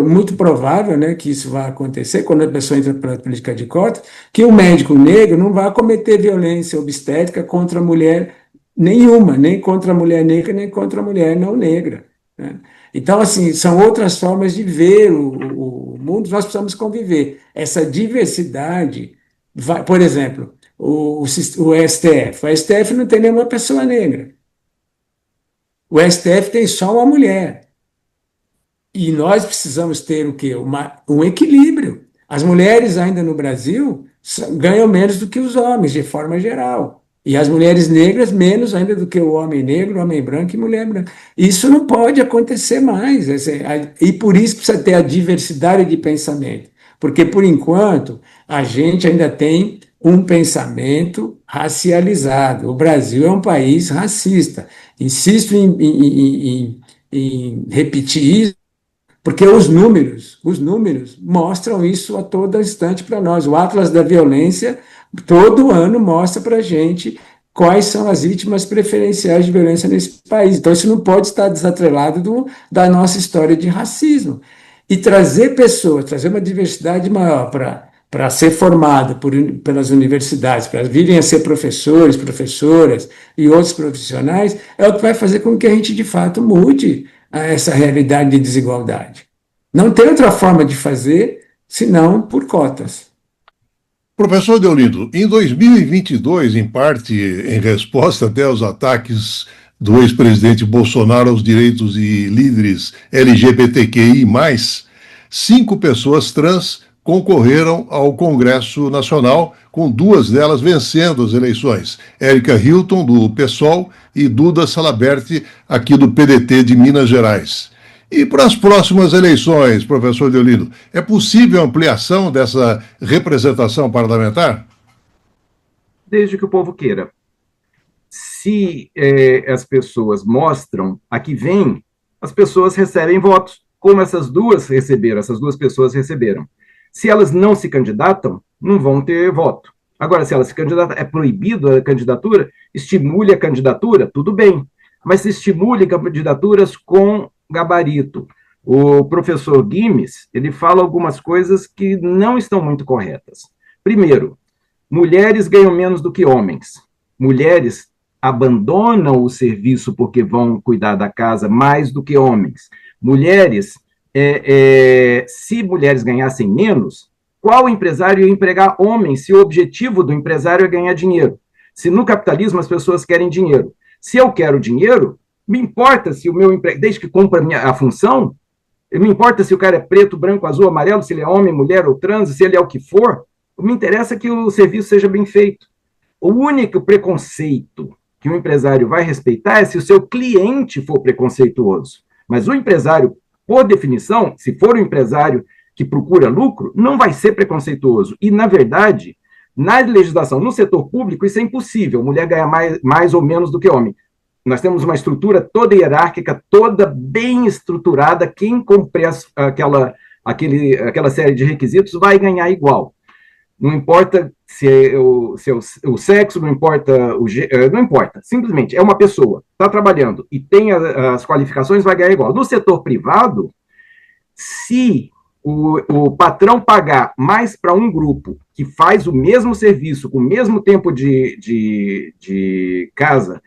Muito provável, né, que isso vai acontecer quando a pessoa entra para a política de cotas, que o médico negro não vai cometer violência obstétrica contra a mulher nenhuma, nem contra a mulher negra, nem contra a mulher não negra, né? Então, assim, são outras formas de ver o mundo, nós precisamos conviver. Essa diversidade, por exemplo, o STF. O STF não tem nenhuma pessoa negra. O STF tem só uma mulher. E nós precisamos ter o quê? Um equilíbrio. As mulheres ainda no Brasil ganham menos do que os homens, de forma geral. E as mulheres negras menos ainda do que o homem negro, o homem branco e mulher branca. Isso não pode acontecer mais. E por isso precisa ter a diversidade de pensamento. Porque, por enquanto, a gente ainda tem um pensamento racializado. O Brasil é um país racista. Insisto em repetir isso, porque os números mostram isso a todo instante para nós. O Atlas da Violência, todo ano, mostra para a gente quais são as vítimas preferenciais de violência nesse país. Então, isso não pode estar desatrelado da nossa história de racismo. E trazer uma diversidade maior para ser formado pelas universidades, para virem a ser professores, professoras e outros profissionais, é o que vai fazer com que a gente, de fato, mude essa realidade de desigualdade. Não tem outra forma de fazer senão por cotas.
Professor Deolindo, em 2022, em parte em resposta até aos ataques do ex-presidente Bolsonaro aos direitos e líderes LGBTQI+, 5 pessoas trans concorreram ao Congresso Nacional, com 2 delas vencendo as eleições. Érica Hilton, do PSOL, e Duda Salaberti, aqui do PDT de Minas Gerais. E para as próximas eleições, professor Deolindo, é possível ampliação dessa representação parlamentar?
Desde que o povo queira. Se as pessoas mostram a que vem, as pessoas recebem votos, como essas duas pessoas receberam. Se elas não se candidatam, não vão ter voto. Agora, se elas se candidatam, é proibido a candidatura, estimule a candidatura, tudo bem. Mas se estimule candidaturas com gabarito. O professor Guimes, ele fala algumas coisas que não estão muito corretas. Primeiro, mulheres ganham menos do que homens. Mulheres abandonam o serviço porque vão cuidar da casa mais do que homens. Mulheres, se mulheres ganhassem menos, qual empresário ia empregar homens se o objetivo do empresário é ganhar dinheiro? Se no capitalismo as pessoas querem dinheiro. Se eu quero dinheiro, me importa se o meu emprego, desde que cumpra a função, me importa se o cara é preto, branco, azul, amarelo, se ele é homem, mulher ou trans, se ele é o que for, me interessa que o serviço seja bem feito. O único preconceito que um empresário vai respeitar é se o seu cliente for preconceituoso. Mas o empresário, por definição, se for um empresário que procura lucro, não vai ser preconceituoso. E, na verdade, na legislação, no setor público, isso é impossível. Mulher ganha mais ou menos do que homem. Nós temos uma estrutura toda hierárquica, toda bem estruturada. Quem cumprir aquela série de requisitos vai ganhar igual. Não importa se é o sexo, não importa não importa. Simplesmente é uma pessoa, está trabalhando e tem as qualificações, vai ganhar igual. No setor privado, se o patrão pagar mais para um grupo que faz o mesmo serviço, com o mesmo tempo de casa,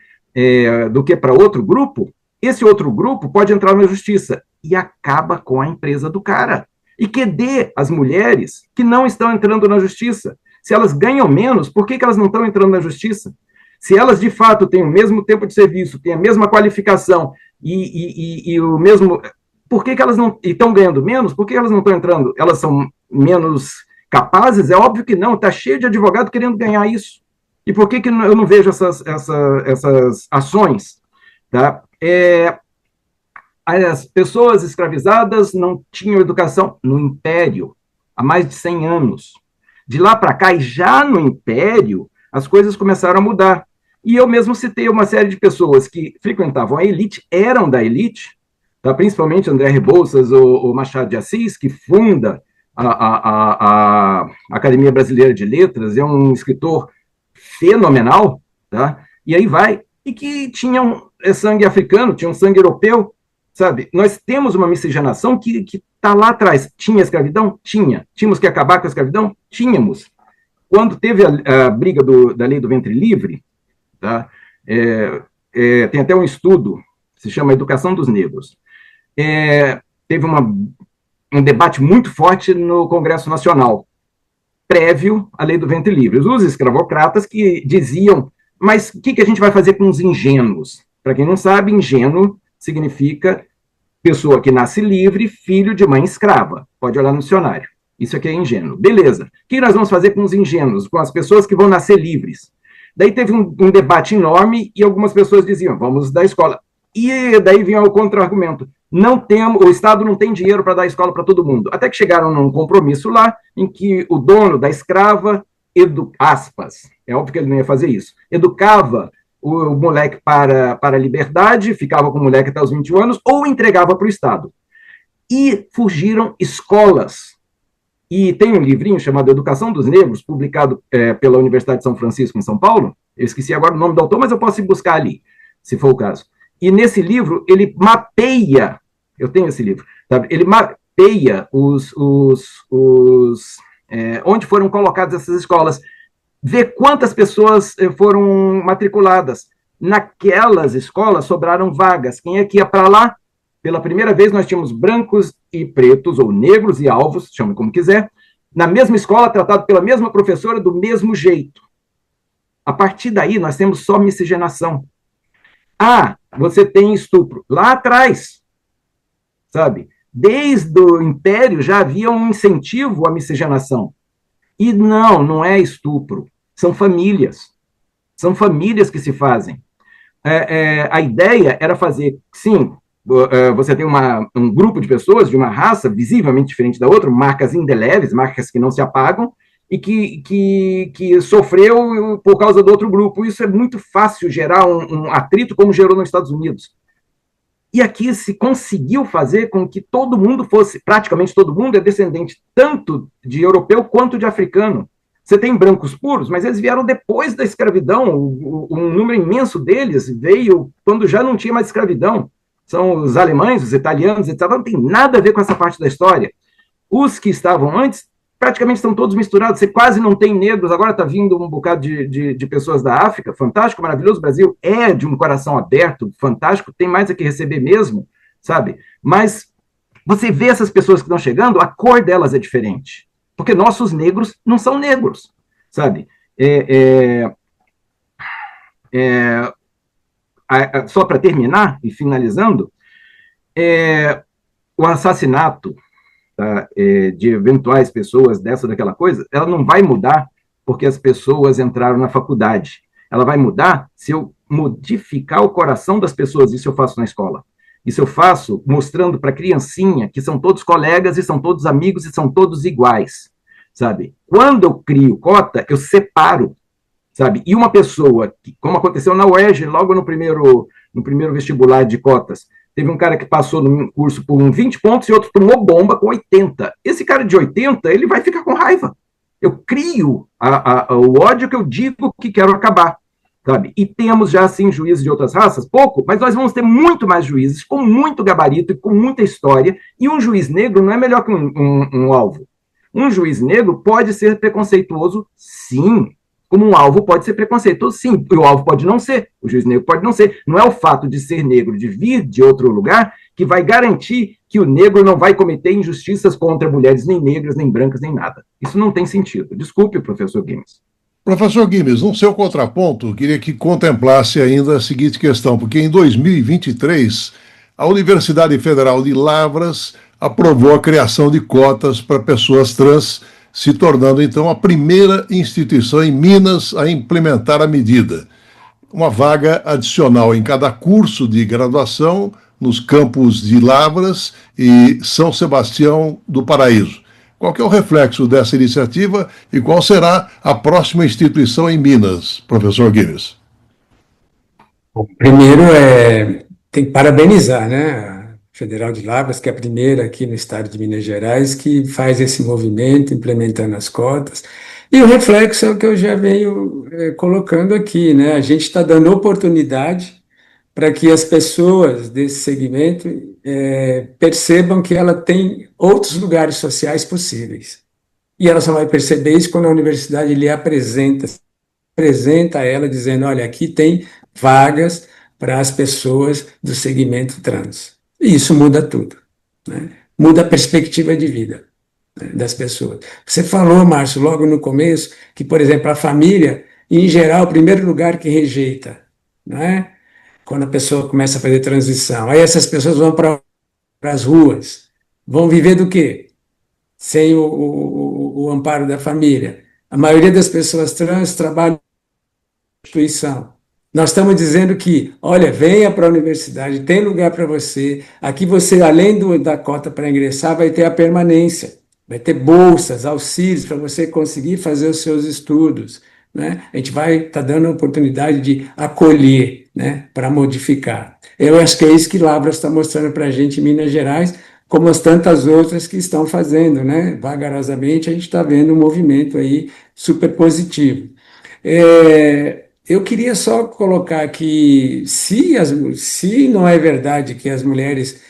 do que para outro grupo, esse outro grupo pode entrar na justiça e acaba com a empresa do cara. E que dê as mulheres que não estão entrando na justiça. Se elas ganham menos, por que elas não estão entrando na justiça? Se elas, de fato, têm o mesmo tempo de serviço, têm a mesma qualificação e o mesmo... Por que elas não estão ganhando menos? Por que elas não estão entrando? Elas são menos capazes? É óbvio que não. Está cheio de advogado querendo ganhar isso. E por que eu não vejo essas ações? Tá? As pessoas escravizadas não tinham educação no Império há mais de 100 anos. De lá para cá, e já no Império, as coisas começaram a mudar. E eu mesmo citei uma série de pessoas que frequentavam a elite, eram da elite, tá? Principalmente André Rebouças ou Machado de Assis, que funda a Academia Brasileira de Letras, é um escritor fenomenal, tá? E aí vai, e que tinham sangue africano, tinham sangue europeu, sabe? Nós temos uma miscigenação que está lá atrás. Tinha escravidão? Tinha. Tínhamos que acabar com a escravidão? Tínhamos. Quando teve a briga da lei do ventre livre, tá? Tem até um estudo, se chama Educação dos Negros. Teve um debate muito forte no Congresso Nacional, prévio à lei do ventre livre. Os escravocratas que diziam, mas o que a gente vai fazer com os ingênuos? Para quem não sabe, ingênuo significa pessoa que nasce livre, filho de mãe escrava. Pode olhar no dicionário. Isso aqui é ingênuo. Beleza. O que nós vamos fazer com os ingênuos, com as pessoas que vão nascer livres? Daí teve um debate enorme e algumas pessoas diziam, vamos dar escola. E daí vinha o contra-argumento. O Estado não tem dinheiro para dar escola para todo mundo. Até que chegaram num compromisso lá, em que o dono da escrava, aspas, é óbvio que ele não ia fazer isso, educava o moleque para a liberdade, ficava com o moleque até os 21 anos, ou entregava para o Estado. E fugiram escolas. E tem um livrinho chamado Educação dos Negros, publicado pela Universidade de São Francisco, em São Paulo. Eu esqueci agora o nome do autor, mas eu posso ir buscar ali, se for o caso. E nesse livro, ele mapeia, eu tenho esse livro, sabe? Ele mapeia onde foram colocadas essas escolas, vê quantas pessoas foram matriculadas. Naquelas escolas sobraram vagas. Quem é que ia para lá? Pela primeira vez nós tínhamos brancos e pretos, ou negros e alvos, chame como quiser, na mesma escola, tratado pela mesma professora, do mesmo jeito. A partir daí, nós temos só miscigenação. Você tem estupro. Lá atrás, sabe? Desde o Império já havia um incentivo à miscigenação. E não é estupro. São famílias. São famílias que se fazem. A ideia era fazer, sim, você tem um grupo de pessoas de uma raça visivelmente diferente da outra, marcas indeléveis, marcas que não se apagam, e que sofreu por causa do outro grupo. Isso é muito fácil gerar um atrito, como gerou nos Estados Unidos. E aqui se conseguiu fazer com que todo mundo fosse, praticamente todo mundo é descendente tanto de europeu quanto de africano. Você tem brancos puros, mas eles vieram depois da escravidão. Um número imenso deles veio quando já não tinha mais escravidão. São os alemães, os italianos, etc. Não tem nada a ver com essa parte da história. Os que estavam antes praticamente estão todos misturados, você quase não tem negros, agora está vindo um bocado de pessoas da África, fantástico, maravilhoso, o Brasil é de um coração aberto, fantástico, tem mais a que receber mesmo, sabe? Mas você vê essas pessoas que estão chegando, a cor delas é diferente, porque nossos negros não são negros, sabe? Só para terminar e finalizando, o assassinato, tá, de eventuais pessoas dessa ou daquela coisa, ela não vai mudar porque as pessoas entraram na faculdade. Ela vai mudar se eu modificar o coração das pessoas. Isso eu faço na escola. Isso eu faço mostrando para a criancinha que são todos colegas e são todos amigos e são todos iguais, sabe? Quando eu crio cota, eu separo, sabe? E uma pessoa, como aconteceu na UERJ, logo no primeiro vestibular de cotas, teve um cara que passou no curso por 20 pontos e outro tomou bomba com 80. Esse cara de 80, ele vai ficar com raiva. Eu crio o ódio que eu digo que quero acabar, sabe? E temos já, assim, juízes de outras raças, pouco, mas nós vamos ter muito mais juízes, com muito gabarito e com muita história, e um juiz negro não é melhor que um alvo. Um juiz negro pode ser preconceituoso, sim, como um alvo pode ser preconceituoso, sim, e o alvo pode não ser, o juiz negro pode não ser. Não é o fato de ser negro, de vir de outro lugar, que vai garantir que o negro não vai cometer injustiças contra mulheres nem negras, nem brancas, nem nada. Isso não tem sentido. Desculpe, professor Guimes.
Professor Guimes, no seu contraponto, queria que contemplasse ainda a seguinte questão, porque em 2023, a Universidade Federal de Lavras aprovou a criação de cotas para pessoas trans, se tornando então a primeira instituição em Minas a implementar a medida. Uma vaga adicional em cada curso de graduação nos campos de Lavras e São Sebastião do Paraíso. Qual que é o reflexo dessa iniciativa e qual será a próxima instituição em Minas, professor Guimes?
Bom, primeiro, tem que parabenizar, né, a Federal de Lavras, que é a primeira aqui no estado de Minas Gerais, que faz esse movimento, implementando as cotas. E o reflexo é o que eu já venho colocando aqui, né? A gente está dando oportunidade para que as pessoas desse segmento percebam que ela tem outros lugares sociais possíveis. E ela só vai perceber isso quando a universidade lhe apresenta ela dizendo, olha, aqui tem vagas para as pessoas do segmento trans. E isso muda tudo, né? Muda a perspectiva de vida, né, das pessoas. Você falou, Márcio, logo no começo, que, por exemplo, a família, em geral, o primeiro lugar que rejeita, não é? Quando a pessoa começa a fazer transição. Aí essas pessoas vão para as ruas. Vão viver do quê? Sem o amparo da família. A maioria das pessoas trans trabalham na instituição. Nós estamos dizendo que, olha, venha para a universidade, tem lugar para você. Aqui você, além da cota para ingressar, vai ter a permanência. Vai ter bolsas, auxílios para você conseguir fazer os seus estudos, né? A gente vai estar dando a oportunidade de acolher, né, para modificar. Eu acho que é isso que Lavras está mostrando para a gente em Minas Gerais, como as tantas outras que estão fazendo, né? Vagarosamente, a gente está vendo um movimento aí super positivo. Eu queria só colocar que, se não é verdade que as mulheres.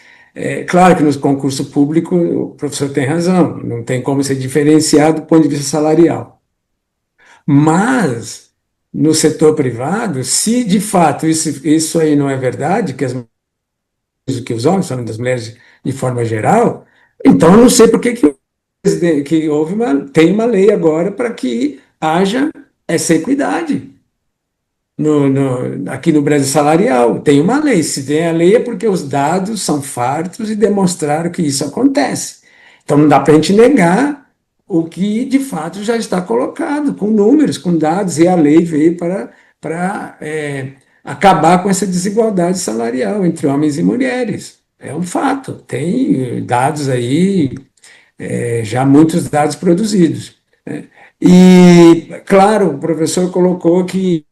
Claro que no concurso público o professor tem razão, não tem como ser diferenciado do ponto de vista salarial. Mas, no setor privado, se de fato isso aí não é verdade, que os homens, falando das mulheres de forma geral, então eu não sei por que tem uma lei agora para que haja essa equidade aqui no Brasil salarial. Tem uma lei. Se tem a lei é porque os dados são fartos e demonstraram que isso acontece. Então não dá para a gente negar o que de fato já está colocado, com números, com dados, e a lei veio para acabar com essa desigualdade salarial entre homens e mulheres. É um fato. Tem dados aí, já muitos dados produzidos, né? E, claro, o professor colocou que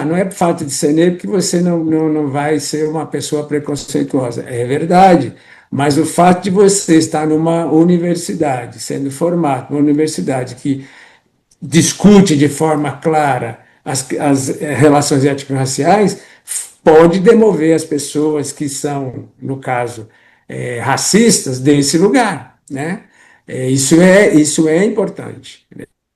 não é fato de ser negro que você não vai ser uma pessoa preconceituosa. É verdade, mas o fato de você estar numa universidade, sendo formado, numa universidade que discute de forma clara as relações étnico-raciais, pode demover as pessoas que são, no caso, racistas desse lugar, né? Isso é importante.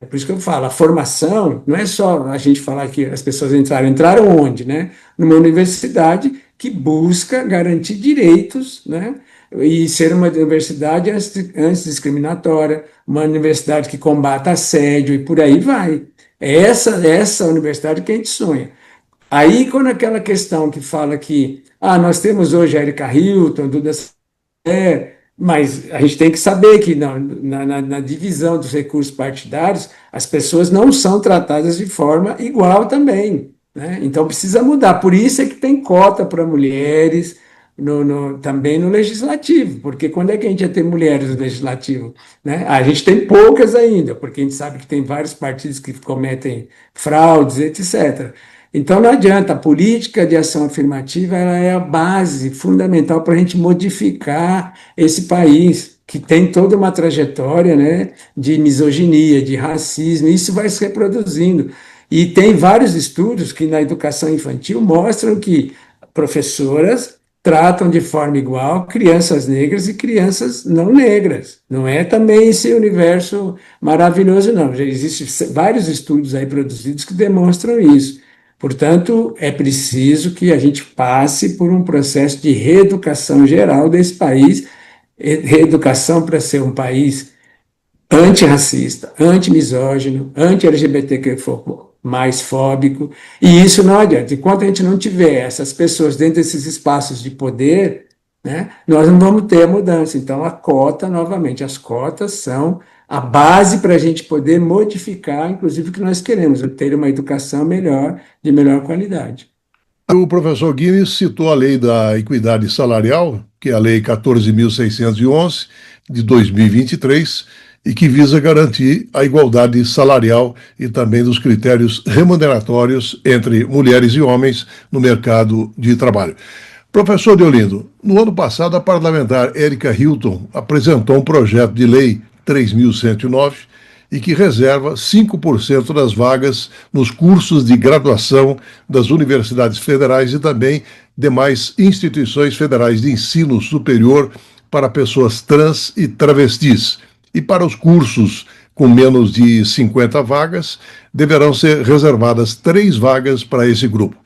É por isso que eu falo, a formação não é só a gente falar que as pessoas entraram onde, né? Numa universidade que busca garantir direitos, né? E ser uma universidade antidiscriminatória, uma universidade que combata assédio e por aí vai. É essa universidade que a gente sonha. Aí, quando aquela questão que fala que nós temos hoje a Erika Hilton, Duda, mas a gente tem que saber que na divisão dos recursos partidários, as pessoas não são tratadas de forma igual também, né? Então precisa mudar. Por isso é que tem cota para mulheres também no legislativo, porque quando é que a gente ia ter mulheres no legislativo, né? A gente tem poucas ainda, porque a gente sabe que tem vários partidos que cometem fraudes, etc. Então não adianta, a política de ação afirmativa ela é a base fundamental para a gente modificar esse país, que tem toda uma trajetória, né, de misoginia, de racismo, e isso vai se reproduzindo. E tem vários estudos que na educação infantil mostram que professoras tratam de forma igual crianças negras e crianças não negras. Não é também esse universo maravilhoso, não. Já existem vários estudos aí produzidos que demonstram isso. Portanto, é preciso que a gente passe por um processo de reeducação geral desse país, reeducação para ser um país antirracista, antimisógino, anti-LGBTQ mais fóbico, e isso não adianta. Enquanto a gente não tiver essas pessoas dentro desses espaços de poder, né, nós não vamos ter a mudança. Então, a cota, novamente, as cotas são a base para a gente poder modificar, inclusive, o que nós queremos, ter uma educação melhor, de melhor qualidade.
O professor Guinness citou a lei da equidade salarial, que é a lei 14.611 de 2023, e que visa garantir a igualdade salarial e também dos critérios remuneratórios entre mulheres e homens no mercado de trabalho. Professor Deolindo, no ano passado a parlamentar Erika Hilton apresentou um projeto de lei 3.109 e que reserva 5% das vagas nos cursos de graduação das universidades federais e também demais instituições federais de ensino superior para pessoas trans e travestis. E para os cursos com menos de 50 vagas, deverão ser reservadas 3 vagas para esse grupo.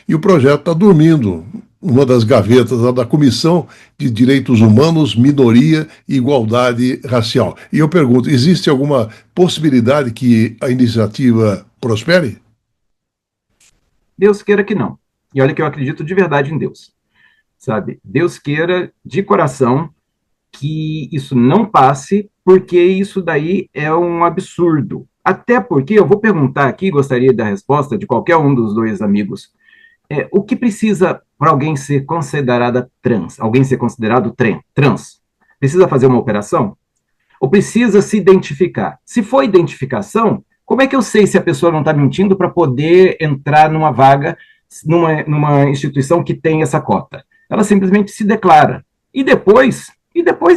E o projeto está dormindo uma das gavetas da Comissão de Direitos Humanos, Minoria e Igualdade Racial. E eu pergunto, existe alguma possibilidade que a iniciativa prospere?
Deus queira que não. E olha que eu acredito de verdade em Deus, sabe? Deus queira de coração que isso não passe, porque isso daí é um absurdo. Até porque, eu vou perguntar aqui, gostaria da resposta de qualquer um dos dois amigos, o que precisa para alguém ser considerada trans, alguém ser considerado trans? Precisa fazer uma operação? Ou precisa se identificar? Se for identificação, como é que eu sei se a pessoa não está mentindo para poder entrar numa vaga, numa instituição que tem essa cota? Ela simplesmente se declara. E depois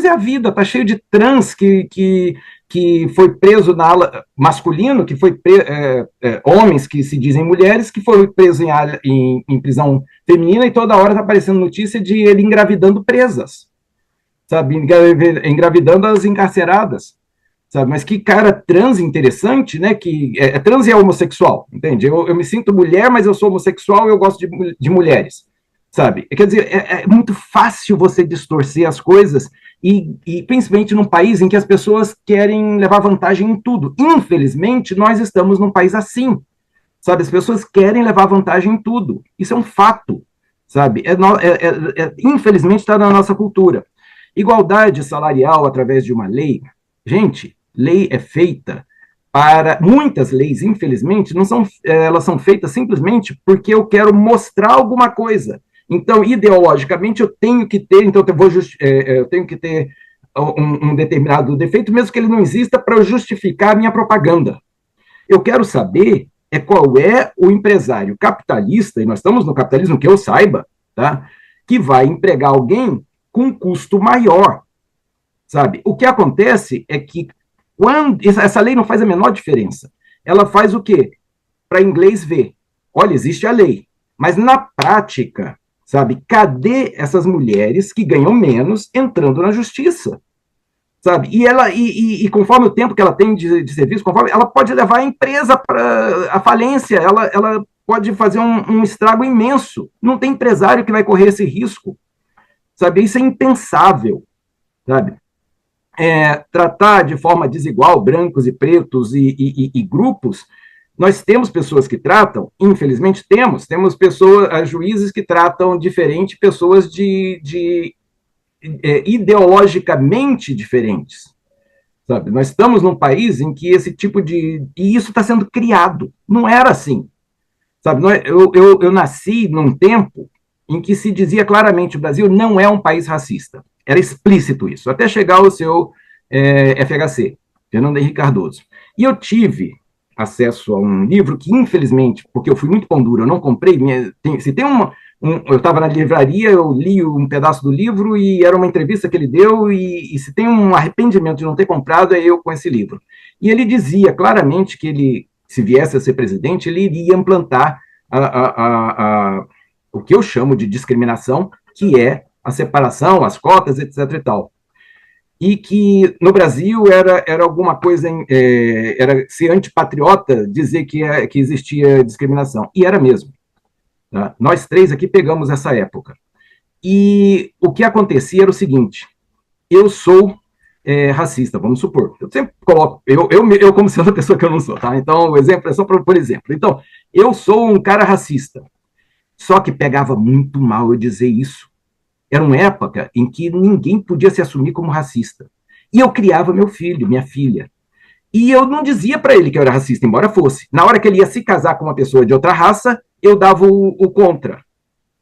é a vida, tá cheio de trans que foi preso na ala masculino, que foi homens que se dizem mulheres, que foram presos em prisão feminina, e toda hora tá aparecendo notícia de ele engravidando presas, sabe, engravidando as encarceradas, sabe, mas que cara trans interessante, né, que trans e é homossexual, entende? Eu me sinto mulher, mas eu sou homossexual e eu gosto de mulheres. Sabe? Quer dizer, é muito fácil você distorcer as coisas e principalmente num país em que as pessoas querem levar vantagem em tudo. Infelizmente, nós estamos num país assim, sabe? As pessoas querem levar vantagem em tudo. Isso é um fato, sabe? Infelizmente está na nossa cultura. Igualdade salarial através de uma lei. Gente, lei é feita para... Muitas leis, infelizmente, não são, elas são feitas simplesmente porque eu quero mostrar alguma coisa. Então, ideologicamente, eu tenho que ter, eu tenho que ter um determinado defeito, mesmo que ele não exista, para justificar a minha propaganda. Eu quero saber qual é o empresário capitalista, e nós estamos no capitalismo, que eu saiba, tá? Que vai empregar alguém com um custo maior, sabe? O que acontece é que essa lei não faz a menor diferença. Ela faz o quê? Para inglês ver. Olha, existe a lei, mas na prática... Sabe, cadê essas mulheres que ganham menos entrando na justiça? Sabe, e conforme o tempo que ela tem de serviço, conforme ela pode levar a empresa para a falência, ela pode fazer um estrago imenso. Não tem empresário que vai correr esse risco. Sabe, isso é impensável. Sabe, tratar de forma desigual brancos e pretos e grupos Nós temos pessoas que tratam, infelizmente temos pessoas, juízes que tratam diferente pessoas ideologicamente diferentes. Sabe? Nós estamos num país em que esse tipo de... E isso está sendo criado. Não era assim. Sabe? Eu nasci num tempo em que se dizia claramente que o Brasil não é um país racista. Era explícito isso, até chegar ao seu FHC, Fernando Henrique Cardoso. E eu tive acesso a um livro que, infelizmente, porque eu fui muito pão duro, eu não comprei, eu estava na livraria, eu li um pedaço do livro e era uma entrevista que ele deu, e se tem um arrependimento de não ter comprado, é eu com esse livro. E ele dizia claramente que ele, se viesse a ser presidente, ele iria implantar o que eu chamo de discriminação, que é a separação, as cotas, etc. e tal. E que no Brasil era alguma coisa, era ser antipatriota dizer que existia discriminação. E era mesmo. Tá? Nós três aqui pegamos essa época. E o que acontecia era o seguinte: eu sou racista, vamos supor. Eu sempre coloco, eu como sendo a pessoa que eu não sou, tá? Então, o exemplo é só por exemplo. Então, eu sou um cara racista. Só que pegava muito mal eu dizer isso. Era uma época em que ninguém podia se assumir como racista. E eu criava meu filho, minha filha. E eu não dizia para ele que eu era racista, embora fosse. Na hora que ele ia se casar com uma pessoa de outra raça, eu dava o contra.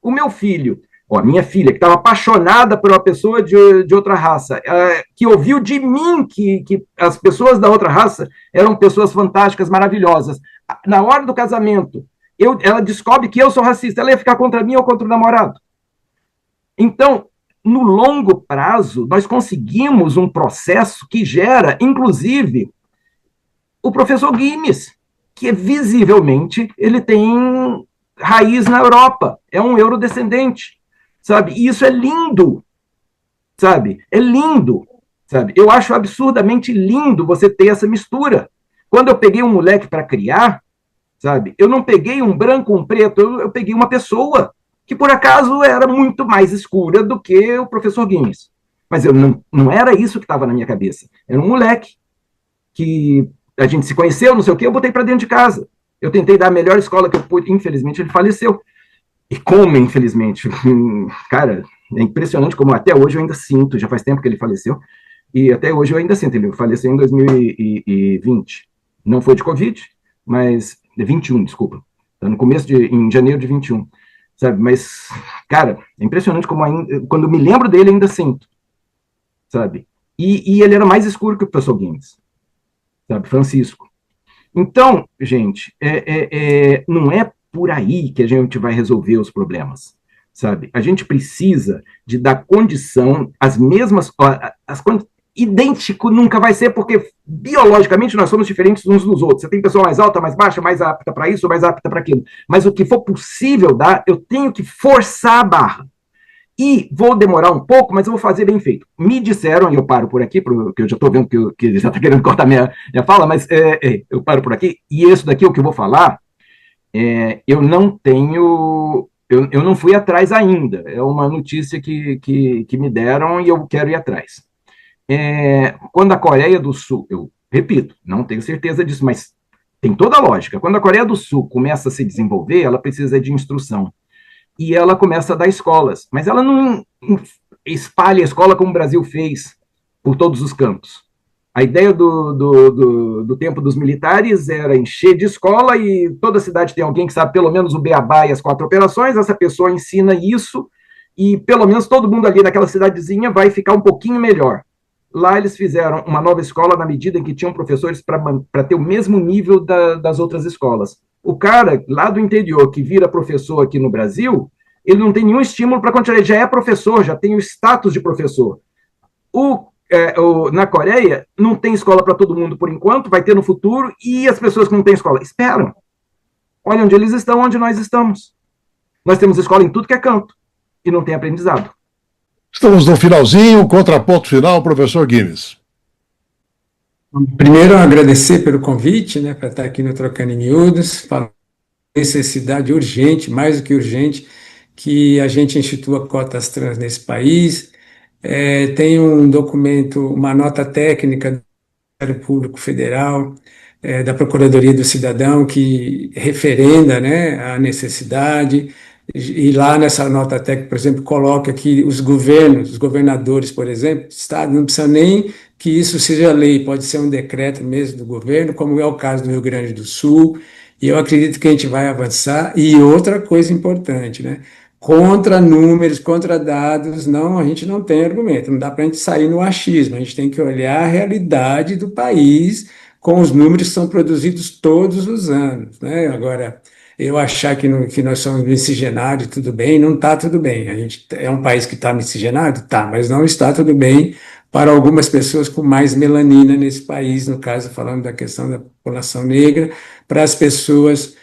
O meu filho, a minha filha, que estava apaixonada por uma pessoa de outra raça, que ouviu de mim que as pessoas da outra raça eram pessoas fantásticas, maravilhosas. Na hora do casamento, ela descobre que eu sou racista, ela ia ficar contra mim ou contra o namorado. Então, no longo prazo, nós conseguimos um processo que gera, inclusive, o professor Guimes, que visivelmente ele tem raiz na Europa, é um eurodescendente, sabe? E isso é lindo, sabe? É lindo, sabe? Eu acho absurdamente lindo você ter essa mistura. Quando eu peguei um moleque para criar, sabe? Eu não peguei um branco, um preto, eu peguei uma pessoa que por acaso era muito mais escura do que o professor Guimes. Mas eu não era isso que estava na minha cabeça. Era um moleque que a gente se conheceu, não sei o quê, eu botei para dentro de casa. Eu tentei dar a melhor escola que eu pude, infelizmente ele faleceu. E como, infelizmente? Cara, é impressionante como até hoje eu ainda sinto, já faz tempo que ele faleceu, e até hoje eu ainda sinto, ele faleceu em 2020. Não foi de Covid, mas... 21, desculpa. No começo em janeiro de 21. Sabe? Mas, cara, é impressionante como ainda, quando eu me lembro dele, ainda sinto. Sabe? E ele era mais escuro que o professor Guimes. Sabe? Francisco. Então, gente, não é por aí que a gente vai resolver os problemas. Sabe? A gente precisa de dar condição, as mesmas... idêntico nunca vai ser, porque biologicamente nós somos diferentes uns dos outros. Você tem pessoa mais alta, mais baixa, mais apta para isso, mais apta para aquilo. Mas o que for possível dar, eu tenho que forçar a barra. E vou demorar um pouco, mas eu vou fazer bem feito. Me disseram, e eu paro por aqui, porque eu já estou vendo que ele já está querendo cortar minha fala, mas eu paro por aqui. E isso daqui, o que eu vou falar, eu não tenho... Eu não fui atrás ainda. É uma notícia que me deram e eu quero ir atrás. Quando a Coreia do Sul, eu repito, não tenho certeza disso, mas tem toda a lógica. Quando a Coreia do Sul começa a se desenvolver, ela precisa de instrução. E ela começa a dar escolas, mas ela não espalha a escola como o Brasil fez por todos os cantos. A ideia do tempo dos militares era encher de escola e toda cidade tem alguém que sabe pelo menos o beabá e as 4 operações, essa pessoa ensina isso e pelo menos todo mundo ali naquela cidadezinha vai ficar um pouquinho melhor. Lá eles fizeram uma nova escola na medida em que tinham professores para ter o mesmo nível das outras escolas. O cara lá do interior que vira professor aqui no Brasil, ele não tem nenhum estímulo para continuar, ele já é professor, já tem o status de professor. Na Coreia, não tem escola para todo mundo por enquanto, vai ter no futuro, e as pessoas que não têm escola esperam. Olha onde eles estão, onde nós estamos. Nós temos escola em tudo que é canto, e não tem aprendizado.
Estamos no finalzinho, contraponto final, professor Guimes.
Primeiro, agradecer pelo convite, né, para estar aqui no Trocando em Miúdos, falar necessidade urgente, mais do que urgente, que a gente institua cotas trans nesse país. Tem um documento, uma nota técnica do Ministério Público Federal, da Procuradoria do Cidadão, que referenda, né, a necessidade, e lá nessa nota técnica, por exemplo, coloca que os governadores, por exemplo, Estado, não precisa nem que isso seja lei, pode ser um decreto mesmo do governo, como é o caso do Rio Grande do Sul, e eu acredito que a gente vai avançar. E outra coisa importante, né? Contra números, contra dados, não, a gente não tem argumento, não dá para a gente sair no achismo, a gente tem que olhar a realidade do país com os números que são produzidos todos os anos, né? Agora, eu achar que nós somos miscigenados, tudo bem, não está tudo bem. A gente é um país que está miscigenado? Tá, mas não está tudo bem para algumas pessoas com mais melanina nesse país, no caso, falando da questão da população negra, para as pessoas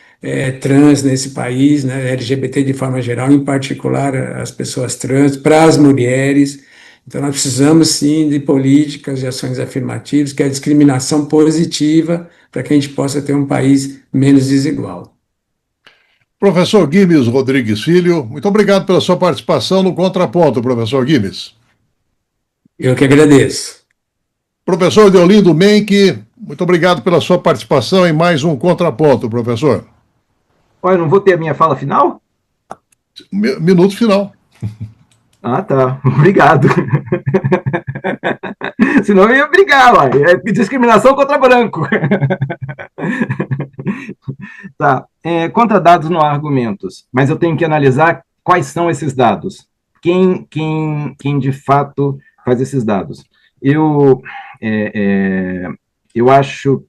trans nesse país, né, LGBT de forma geral, em particular as pessoas trans, para as mulheres. Então, nós precisamos, sim, de políticas e ações afirmativas, que é a discriminação positiva, para que a gente possa ter um país menos desigual.
Professor Guimes Rodrigues Filho, muito obrigado pela sua participação no Contraponto, professor Guimes.
Eu que agradeço.
Professor Deolindo Menck, muito obrigado pela sua participação em mais um Contraponto, professor.
Olha, não vou ter a minha fala final?
Minuto final.
Ah, tá. Obrigado. Senão eu ia brigar, ué. É discriminação contra branco. Tá. Contra dados não há argumentos, mas eu tenho que analisar quais são esses dados. Quem de fato faz esses dados. Eu acho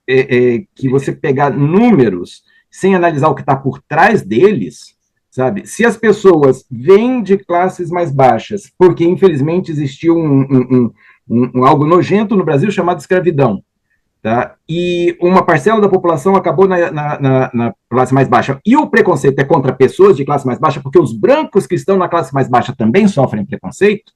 que você pegar números sem analisar o que está por trás deles, sabe? Se as pessoas vêm de classes mais baixas, porque infelizmente existiu algo nojento no Brasil chamado escravidão, tá? E uma parcela da população acabou na classe mais baixa. E o preconceito é contra pessoas de classe mais baixa, porque os brancos que estão na classe mais baixa também sofrem preconceito,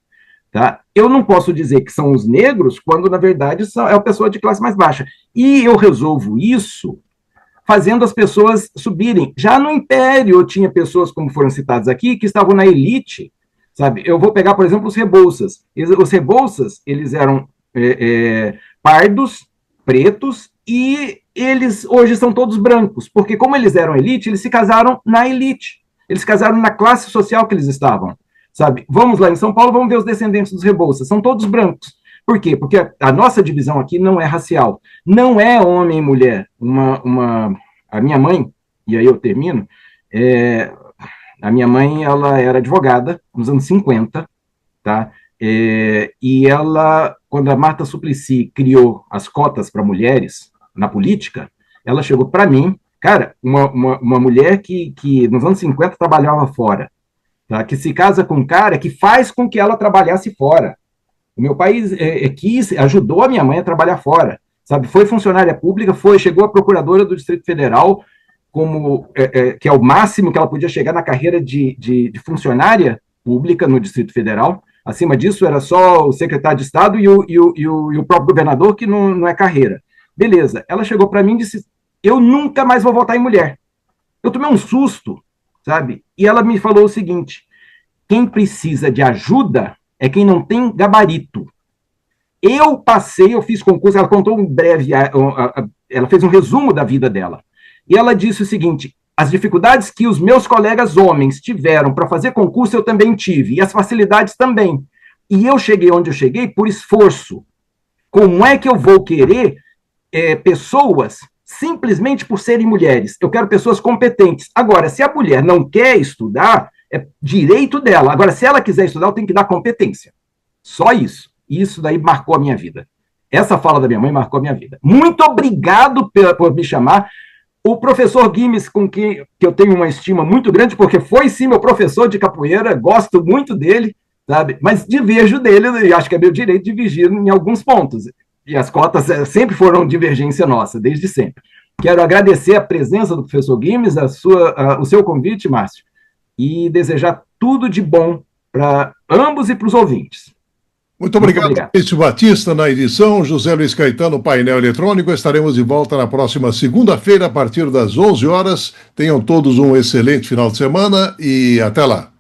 tá? Eu não posso dizer que são os negros, quando na verdade é a pessoa de classe mais baixa. E eu resolvo isso fazendo as pessoas subirem. Já no Império, eu tinha pessoas, como foram citadas aqui, que estavam na elite, sabe? Eu vou pegar, por exemplo, os Rebouças. Os Rebouças, eles eram pardos, pretos, e eles hoje são todos brancos, porque como eles eram elite, eles se casaram na elite. Eles se casaram na classe social que eles estavam, sabe? Vamos lá em São Paulo, vamos ver os descendentes dos Rebouças. São todos brancos. Por quê? Porque a nossa divisão aqui não é racial. Não é homem e mulher. A minha mãe, e aí eu termino, a minha mãe, ela era advogada nos anos 50, tá? E ela, quando a Marta Suplicy criou as cotas para mulheres na política, ela chegou para mim, cara, uma mulher que nos anos 50 trabalhava fora, tá? Que se casa com um cara que faz com que ela trabalhasse fora. O meu pai ajudou a minha mãe a trabalhar fora, sabe? Foi funcionária pública, chegou a procuradora do Distrito Federal, que é o máximo que ela podia chegar na carreira de funcionária pública no Distrito Federal. Acima disso era só o secretário de Estado e o próprio governador, que não é carreira. Beleza, ela chegou para mim e disse, eu nunca mais vou votar em mulher. Eu tomei um susto, sabe? E ela me falou o seguinte, quem precisa de ajuda é quem não tem gabarito. Eu fiz concurso, ela contou um breve, ela fez um resumo da vida dela. E ela disse o seguinte, as dificuldades que os meus colegas homens tiveram para fazer concurso, eu também tive, e as facilidades também. E eu cheguei onde eu cheguei por esforço. Como é que eu vou querer pessoas simplesmente por serem mulheres? Eu quero pessoas competentes. Agora, se a mulher não quer estudar, é direito dela. Agora, se ela quiser estudar, eu tenho que dar competência. Só isso. Isso daí marcou a minha vida. Essa fala da minha mãe marcou a minha vida. Muito obrigado por me chamar. O professor Guimes, com quem eu tenho uma estima muito grande, porque foi sim meu professor de capoeira, gosto muito dele, sabe? Mas diverjo dele, e acho que é meu direito divergir em alguns pontos. E as cotas sempre foram divergência nossa, desde sempre. Quero agradecer a presença do professor Guimes, o seu convite, Márcio, e desejar tudo de bom para ambos e para os ouvintes.
Muito obrigado, Maurício Batista, na edição, José Luiz Caetano, painel eletrônico. Estaremos de volta na próxima segunda-feira, a partir das 11 horas. Tenham todos um excelente final de semana e até lá.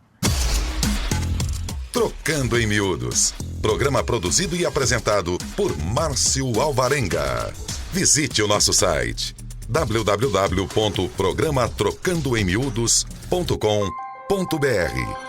Trocando em Miúdos. Programa produzido e apresentado por Márcio Alvarenga. Visite o nosso site www.programatrocandoemmiudos.com.br